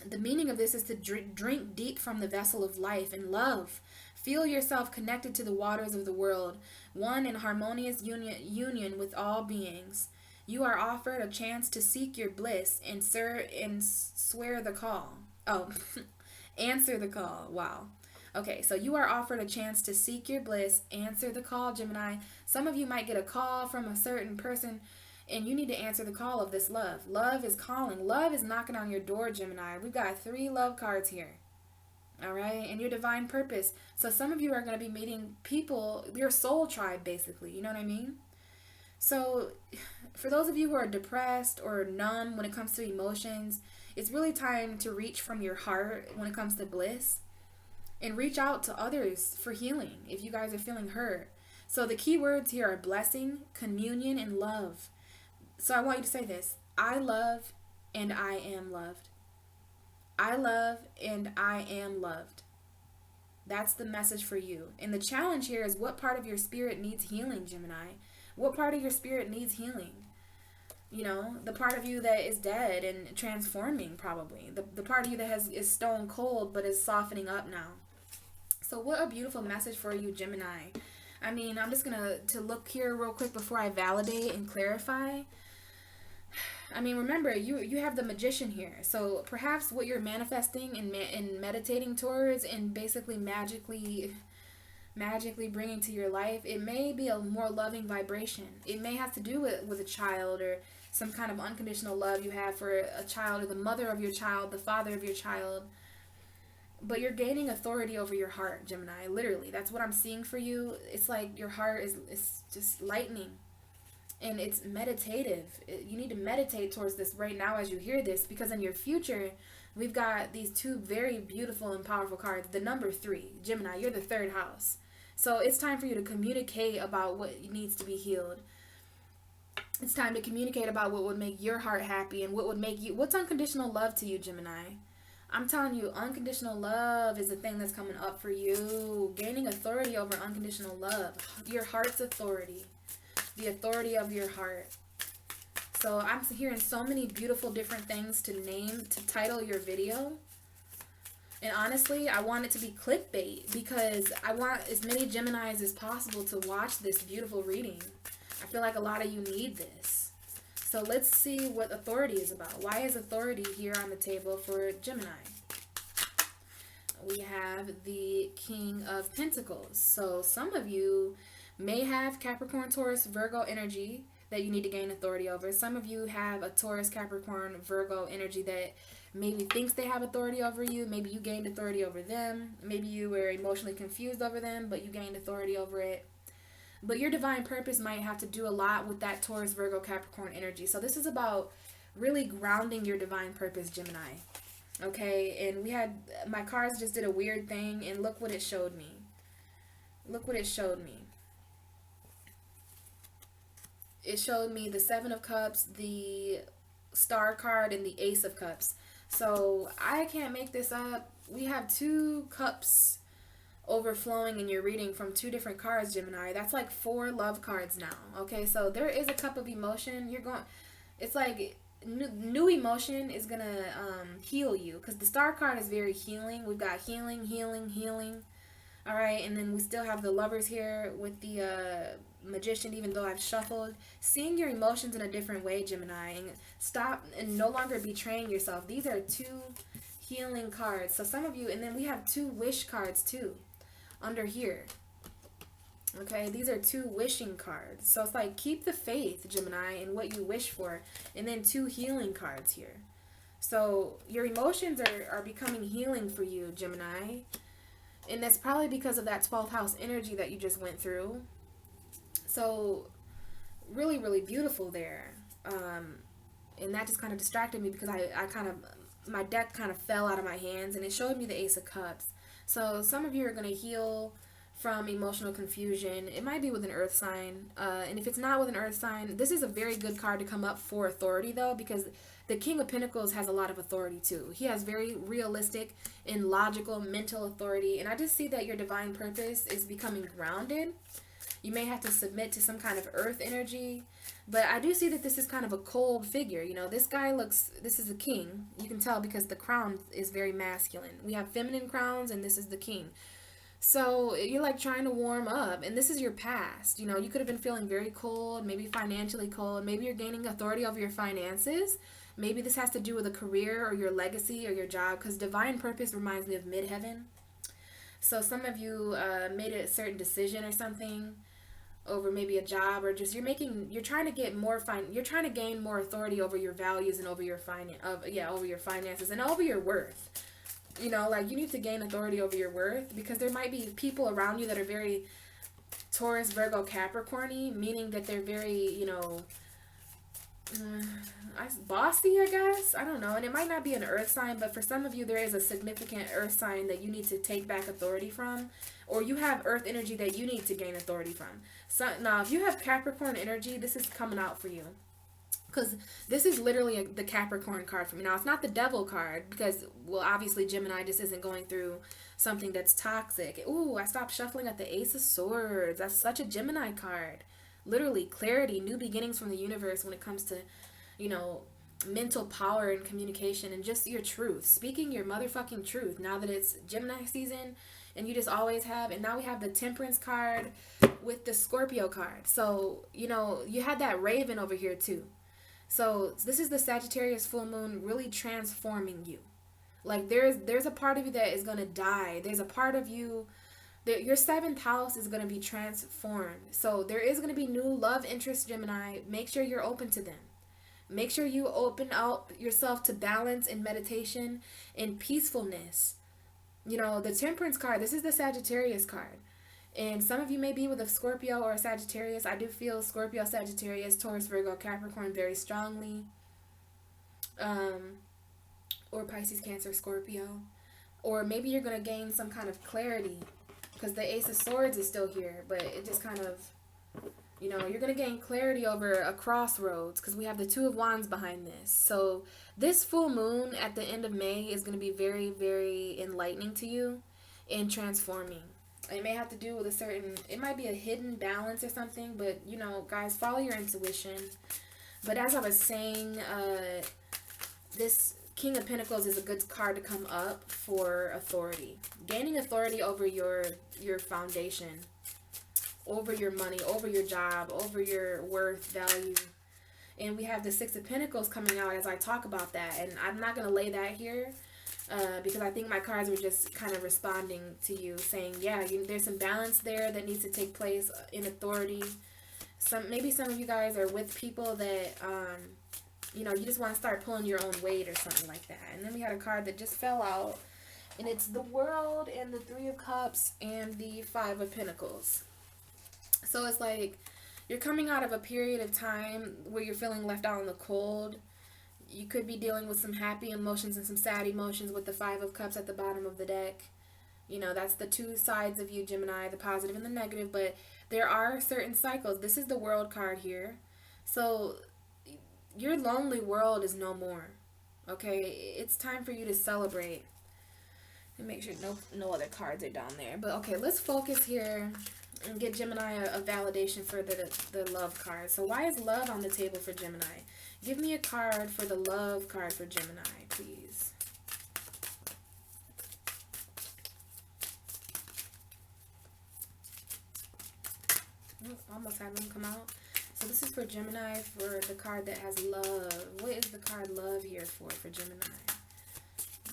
the meaning of this is to drink deep from the vessel of life and love. Feel yourself connected to the waters of the world, one in harmonious union with all beings. You are offered a chance to seek your bliss and swear the call. Oh, answer the call. Wow. Okay, so you are offered a chance to seek your bliss, answer the call, Gemini. Some of you might get a call from a certain person, and you need to answer the call of this love. Love is calling. Love is knocking on your door, Gemini. We've got 3 love cards here. All right, and your divine purpose. So some of you are going to be meeting people, your soul tribe, basically. You know what I mean? So for those of you who are depressed or numb when it comes to emotions, it's really time to reach from your heart when it comes to bliss and reach out to others for healing if you guys are feeling hurt. So the key words here are blessing, communion, and love. So I want you to say this: I love and I am loved. I love and I am loved. That's the message for you. And the challenge here is, what part of your spirit needs healing, Gemini? What part of your spirit needs healing? You know, the part of you that is dead and transforming, probably. The part of you that is stone cold but is softening up now. So what a beautiful message for you, Gemini. I mean, I'm just going to look here real quick before I validate and clarify. I mean, remember, you have the Magician here. So perhaps what you're manifesting and meditating towards and basically magically bringing to your life, it may be a more loving vibration. It may have to do with a child, or some kind of unconditional love you have for a child, or the mother of your child, the father of your child. But you're gaining authority over your heart, Gemini. Literally, that's what I'm seeing for you. It's like your heart is just lightning. And it's meditative. You need to meditate towards this right now as you hear this, because in your future, we've got these two very beautiful and powerful cards. The number 3, Gemini, you're the 3rd house. So it's time for you to communicate about what needs to be healed. It's time to communicate about what would make your heart happy and what would make you... What's unconditional love to you, Gemini? I'm telling you, unconditional love is the thing that's coming up for you. Gaining authority over unconditional love. Your heart's authority. The authority of your heart. So I'm hearing so many beautiful different things to title your video. And honestly, I want it to be clickbait, because I want as many Geminis as possible to watch this beautiful reading. I feel like a lot of you need this. So let's see what authority is about. Why is authority here on the table for Gemini? We have the King of Pentacles. So some of you may have Capricorn, Taurus, Virgo energy that you need to gain authority over. Some of you have a Taurus, Capricorn, Virgo energy that maybe thinks they have authority over you. Maybe you gained authority over them. Maybe you were emotionally confused over them, but you gained authority over it. But your divine purpose might have to do a lot with that Taurus, Virgo, Capricorn energy. So this is about really grounding your divine purpose, Gemini. Okay, and we had, my cards just did a weird thing, and look what it showed me. Look what it showed me. It showed me the 7 of Cups, the Star card, and the Ace of Cups. So I can't make this up. We have 2 cups overflowing in your reading from 2 different cards, Gemini. That's like 4 love cards now. Okay, so there is a cup of emotion. You're going, it's like new emotion is gonna heal you, because the Star card is very healing. We've got healing, healing, healing. All right, and then we still have the Lovers here with the Magician, even though I've shuffled. Seeing your emotions in a different way, Gemini, and stop and no longer betraying yourself. These are 2 healing cards. So some of you, and then we have 2 wish cards too under here. Okay, these are 2 wishing cards. So it's like, keep the faith, Gemini, in what you wish for. And then 2 healing cards here. So your emotions are becoming healing for you, Gemini. And that's probably because of that 12th house energy that you just went through. So really, really beautiful there. And that just kind of distracted me, because I kind of, my deck kind of fell out of my hands, and it showed me the Ace of Cups. So some of you are going to heal from emotional confusion. It might be with an earth sign. And if it's not with an earth sign, this is a very good card to come up for authority, though, because the King of Pentacles has a lot of authority too. He has very realistic and logical mental authority. And I just see that your divine purpose is becoming grounded. You may have to submit to some kind of earth energy. But I do see that this is kind of a cold figure. You know, this guy looks, this is a king. You can tell because the crown is very masculine. We have feminine crowns, and this is the king. So you're like trying to warm up, and this is your past. You know, you could have been feeling very cold, maybe financially cold. Maybe you're gaining authority over your finances. Maybe this has to do with a career or your legacy or your job, because divine purpose reminds me of midheaven. So some of you made a certain decision or something over maybe a job, or just you're trying to get more you're trying to gain more authority over your values and over your over your finances and over your worth. You know, like you need to gain authority over your worth, because there might be people around you that are very Taurus, Virgo, Capricorn-y, meaning that they're very, you know, bossy, I guess. I don't know. And it might not be an earth sign, but for some of you, there is a significant earth sign that you need to take back authority from, or you have earth energy that you need to gain authority from. So now, if you have Capricorn energy, this is coming out for you. Because this is literally the Capricorn card for me. Now, it's not the Devil card because, well, obviously Gemini just isn't going through something that's toxic. Ooh, I stopped shuffling at the Ace of Swords. That's such a Gemini card. Literally, clarity, new beginnings from the universe when it comes to, you know, mental power and communication and just your truth. Speaking your motherfucking truth now that it's Gemini season and you just always have. And now we have the Temperance card with the Scorpio card. So, you know, you had that Raven over here too. So this is the Sagittarius full moon really transforming you. Like there's a part of you that is going to die. There's a part of you that your 7th house is going to be transformed. So there is going to be new love interest, Gemini. Make sure you're open to them. Make sure you open up yourself to balance and meditation and peacefulness. You know, the Temperance card, this is the Sagittarius card. And some of you may be with a Scorpio or a Sagittarius. I do feel Scorpio, Sagittarius, Taurus, Virgo, Capricorn very strongly. Or Pisces, Cancer, Scorpio. Or maybe you're going to gain some kind of clarity. Because the Ace of Swords is still here. But it just kind of, you know, you're going to gain clarity over a crossroads. Because we have the Two of Wands behind this. So this full moon at the end of May is going to be very, very enlightening to you and transforming. It may have to do with a certain, it might be a hidden balance or something, but, you know, guys, follow your intuition. But as I was saying, this King of Pentacles is a good card to come up for authority. Gaining authority over your foundation, over your money, over your job, over your worth, value. And we have the Six of Pentacles coming out as I talk about that. And I'm not going to lay that here. Because I think my cards were just kind of responding to you, saying, yeah, there's some balance there that needs to take place in authority. Maybe some of you guys are with people that, you know, you just want to start pulling your own weight or something like that. And then we had a card that just fell out, and it's the World and the Three of Cups and the Five of Pentacles. So it's like you're coming out of a period of time where you're feeling left out in the cold. You could be dealing with some happy emotions and some sad emotions with the Five of Cups at the bottom of the deck. You know, that's the two sides of you, Gemini, the positive and the negative. But there are certain cycles. This is the World card here. So your lonely world is no more. Okay? It's time for you to celebrate. And make sure no other cards are down there. But okay, let's focus here and get Gemini a validation for the love card. So why is love on the table for Gemini? Give me a card for the love card for Gemini, please. Oh, almost had them come out. So this is for Gemini for the card that has love. What is the card love here for Gemini?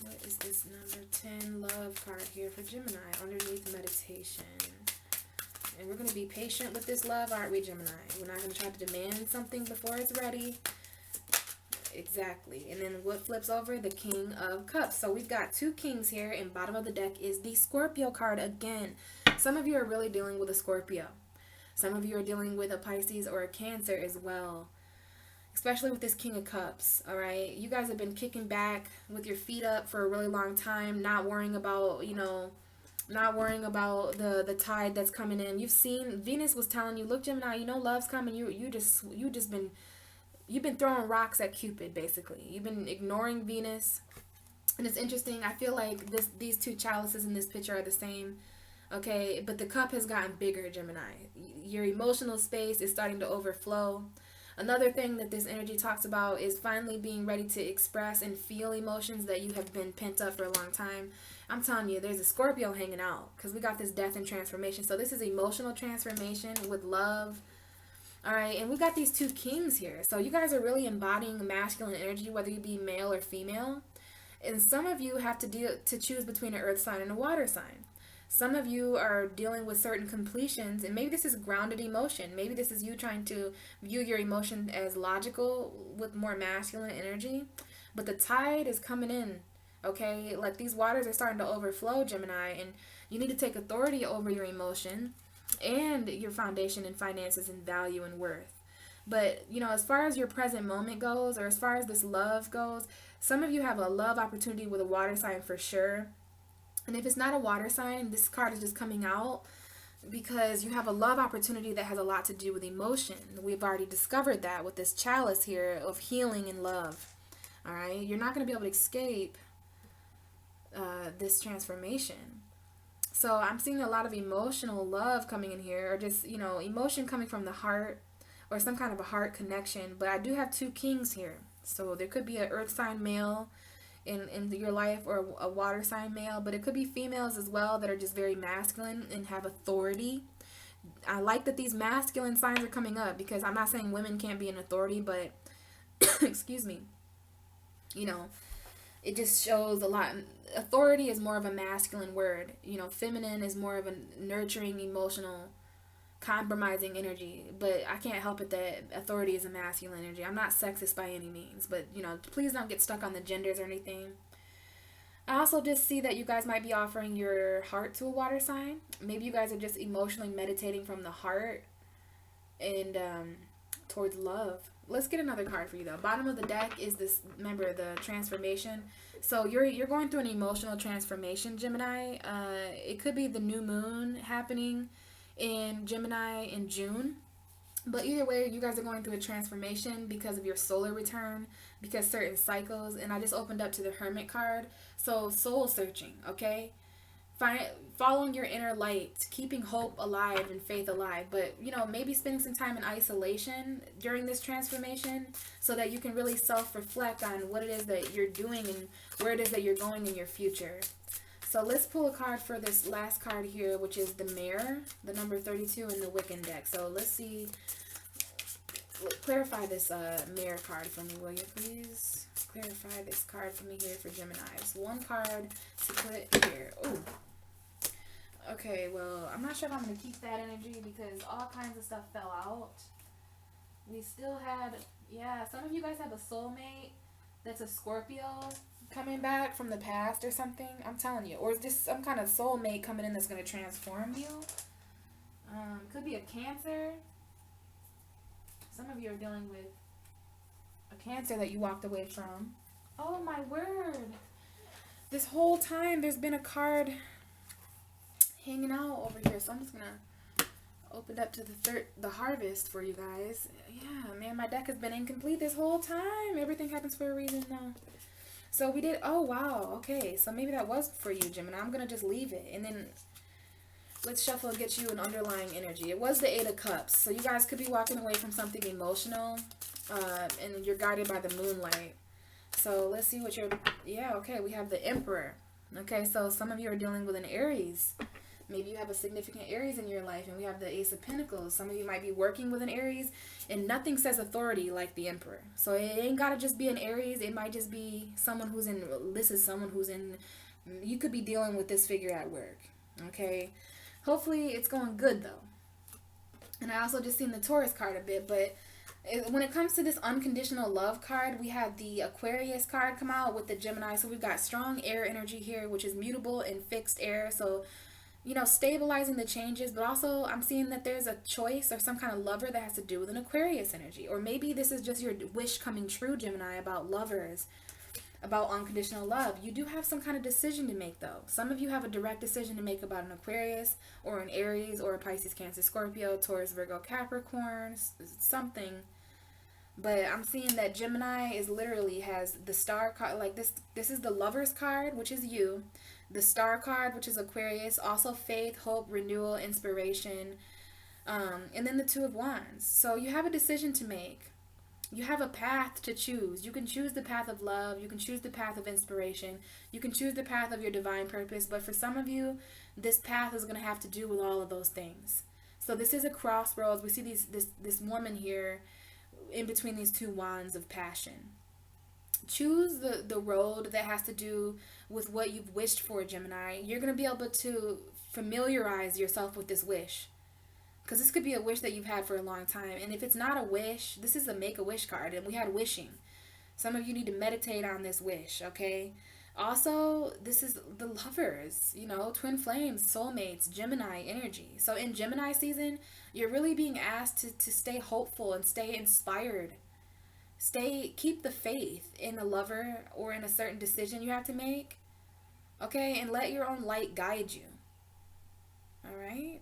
What is this number 10 love card here for Gemini underneath meditation? And we're going to be patient with this love, aren't we, Gemini? We're not going to try to demand something before it's ready. Exactly. And then what flips over? The King of Cups. So we've got two kings here, and bottom of the deck is the Scorpio card again. Some of you are really dealing with a Scorpio. Some of you are dealing with a Pisces or a Cancer as well. Especially with this King of Cups, all right? You guys have been kicking back with your feet up for a really long time, not worrying about, you know, not worrying about the tide that's coming in. You've seen, Venus was telling you, look, Gemini, you know love's coming. You've been throwing rocks at Cupid, basically. You've been ignoring Venus. And it's interesting. I feel like these two chalices in this picture are the same. Okay, but the cup has gotten bigger, Gemini. Your emotional space is starting to overflow. Another thing that this energy talks about is finally being ready to express and feel emotions that you have been pent up for a long time. I'm telling you, there's a Scorpio hanging out because we got this death and transformation. So this is emotional transformation with love. All right, and we got these two kings here. So you guys are really embodying masculine energy, whether you be male or female. And some of you have to choose between an earth sign and a water sign. Some of you are dealing with certain completions, and maybe this is grounded emotion. Maybe this is you trying to view your emotion as logical with more masculine energy. But the tide is coming in, okay? Like these waters are starting to overflow, Gemini, and you need to take authority over your emotion and your foundation and finances and value and worth. But, you know, as far as your present moment goes, or as far as this love goes, some of you have a love opportunity with a water sign for sure. And if it's not a water sign, this card is just coming out. because you have a love opportunity that has a lot to do with emotion. We've already discovered that with this chalice here of healing and love. All right, you're not going to be able to escape this transformation. So I'm seeing a lot of emotional love coming in here, or just, you know, emotion coming from the heart, or some kind of a heart connection. But I do have 2 kings here. So there could be an earth sign male in your life, or a water sign male, but it could be females as well that are just very masculine and have authority. I like that these masculine signs are coming up, because I'm not saying women can't be an authority, but excuse me, you know, it just shows a lot. Authority is more of a masculine word. You know, feminine is more of a nurturing, emotional, compromising energy. But I can't help it that authority is a masculine energy. I'm not sexist by any means, but, you know, please don't get stuck on the genders or anything. I also just see that you guys might be offering your heart to a water sign. Maybe you guys are just emotionally meditating from the heart and towards love. Let's get another card for you, though. Bottom of the deck is this, remember, the transformation. So you're going through an emotional transformation, Gemini. It could be the new moon happening in Gemini in June. But either way, you guys are going through a transformation because of your solar return, because certain cycles. And I just opened up to the Hermit card. So soul searching, okay? Following your inner light, keeping hope alive and faith alive. But, you know, maybe spending some time in isolation during this transformation so that you can really self-reflect on what it is that you're doing and where it is that you're going in your future. So let's pull a card for this last card here, which is the Mirror, the number 32 in the Wiccan deck. So let's see. Clarify this Mirror card for me, will you please? Clarify this card for me here for Gemini. It's one card to put here. Oh. Okay, well, I'm not sure if I'm going to keep that energy because all kinds of stuff fell out. We still had, yeah, some of you guys have a soulmate that's a Scorpio coming back from the past or something. I'm telling you. Or is this some kind of soulmate coming in that's going to transform you? Could be a Cancer. Some of you are dealing with a Cancer that you walked away from. Oh, my word. This whole time there's been a card hanging out over here, so I'm just gonna open up to the Harvest for you guys. Yeah, man, my deck has been incomplete this whole time. Everything happens for a reason now. So we did, oh wow, okay, so maybe that was for you, Gemini. I'm gonna just leave it, and then let's shuffle and get you an underlying energy. It was the 8 of Cups, so you guys could be walking away from something emotional, and you're guided by the moonlight. So let's see what you're, yeah, okay, we have the Emperor. Okay, so some of you are dealing with an Aries. Maybe you have a significant Aries in your life, and we have the Ace of Pentacles. Some of you might be working with an Aries, and nothing says authority like the Emperor. So it ain't got to just be an Aries. It might just be someone who's in, this is someone who's in, you could be dealing with this figure at work. Okay, hopefully it's going good, though. And I also just seen the Taurus card a bit, but when it comes to this unconditional love card, we had the Aquarius card come out with the Gemini. So we've got strong air energy here, which is mutable and fixed air. So, you know, stabilizing the changes, but also I'm seeing that there's a choice or some kind of lover that has to do with an Aquarius energy. Or maybe this is just your wish coming true, Gemini, about lovers, about unconditional love. You do have some kind of decision to make, though. Some of you have a direct decision to make about an Aquarius or an Aries or a Pisces, Cancer, Scorpio, Taurus, Virgo, Capricorn, something. But I'm seeing that Gemini is literally has the Star card, like this is the Lovers card, which is you. The Star card, which is Aquarius, also faith, hope, renewal, inspiration, and then the Two of Wands. So you have a decision to make. You have a path to choose. You can choose the path of love. You can choose the path of inspiration. You can choose the path of your divine purpose. But for some of you, this path is going to have to do with all of those things. So this is a crossroads. We see this woman here in between these two wands of passion. Choose the road that has to do with what you've wished for, Gemini. You're going to be able to familiarize yourself with this wish. Because this could be a wish that you've had for a long time. And if it's not a wish, this is a Make-A-Wish card. And we had wishing. Some of you need to meditate on this wish, okay? Also, this is the lovers, you know, twin flames, soulmates, Gemini energy. So in Gemini season, you're really being asked to stay hopeful and stay inspired. Keep the faith in a lover or in a certain decision you have to make. Okay? And let your own light guide you. All right?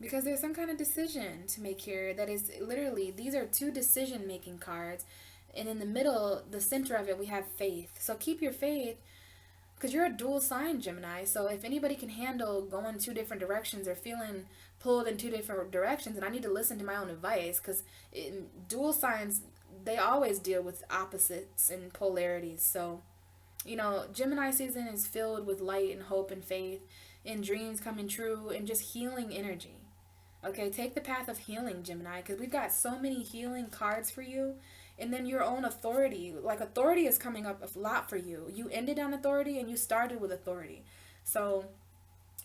Because there's some kind of decision to make here that is literally, these are 2 decision-making cards. And in the middle, the center of it, we have faith. So keep your faith, because you're a dual sign, Gemini. So if anybody can handle going 2 different directions or feeling pulled in 2 different directions, and I need to listen to my own advice, because dual signs, they always deal with opposites and polarities. So, you know, Gemini season is filled with light and hope and faith and dreams coming true and just healing energy. Okay, take the path of healing, Gemini, because we've got so many healing cards for you. And then your own authority. Like, authority is coming up a lot for you. You ended on authority and you started with authority. So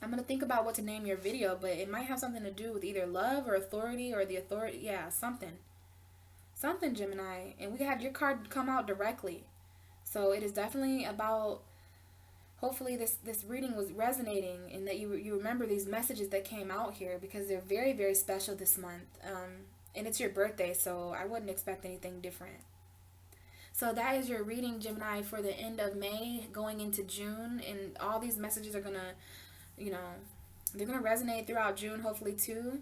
I'm going to think about what to name your video, but it might have something to do with either love or authority or the authority. Yeah, something. Something, Gemini. And we had your card come out directly. So it is definitely about, hopefully this reading was resonating and that you remember these messages that came out here, because they're very, very special this month. And it's your birthday, so I wouldn't expect anything different. So that is your reading, Gemini, for the end of May going into June. And all these messages are going to, you know, they're going to resonate throughout June, hopefully, too.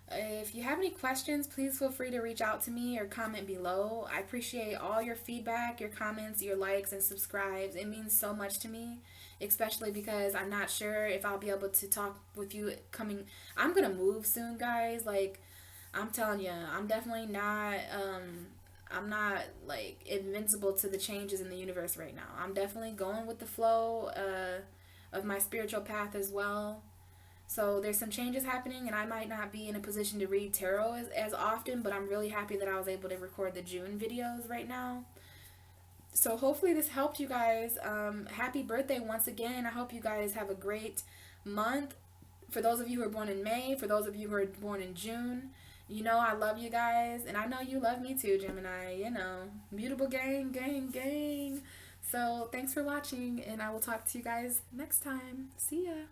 If you have any questions, please feel free to reach out to me or comment below. I appreciate all your feedback, your comments, your likes, and subscribes. It means so much to me, especially because I'm not sure if I'll be able to talk with you coming. I'm going to move soon, guys. Like, I'm telling you, I'm definitely not, I'm not, like, invincible to the changes in the universe right now. I'm definitely going with the flow of my spiritual path as well. So there's some changes happening, and I might not be in a position to read tarot as often, but I'm really happy that I was able to record the June videos right now. So hopefully this helped you guys. Happy birthday once again. I hope you guys have a great month. For those of you who are born in May, for those of you who are born in June, you know I love you guys, and I know you love me too, Gemini. You know, mutable gang, gang, gang. So thanks for watching, and I will talk to you guys next time. See ya.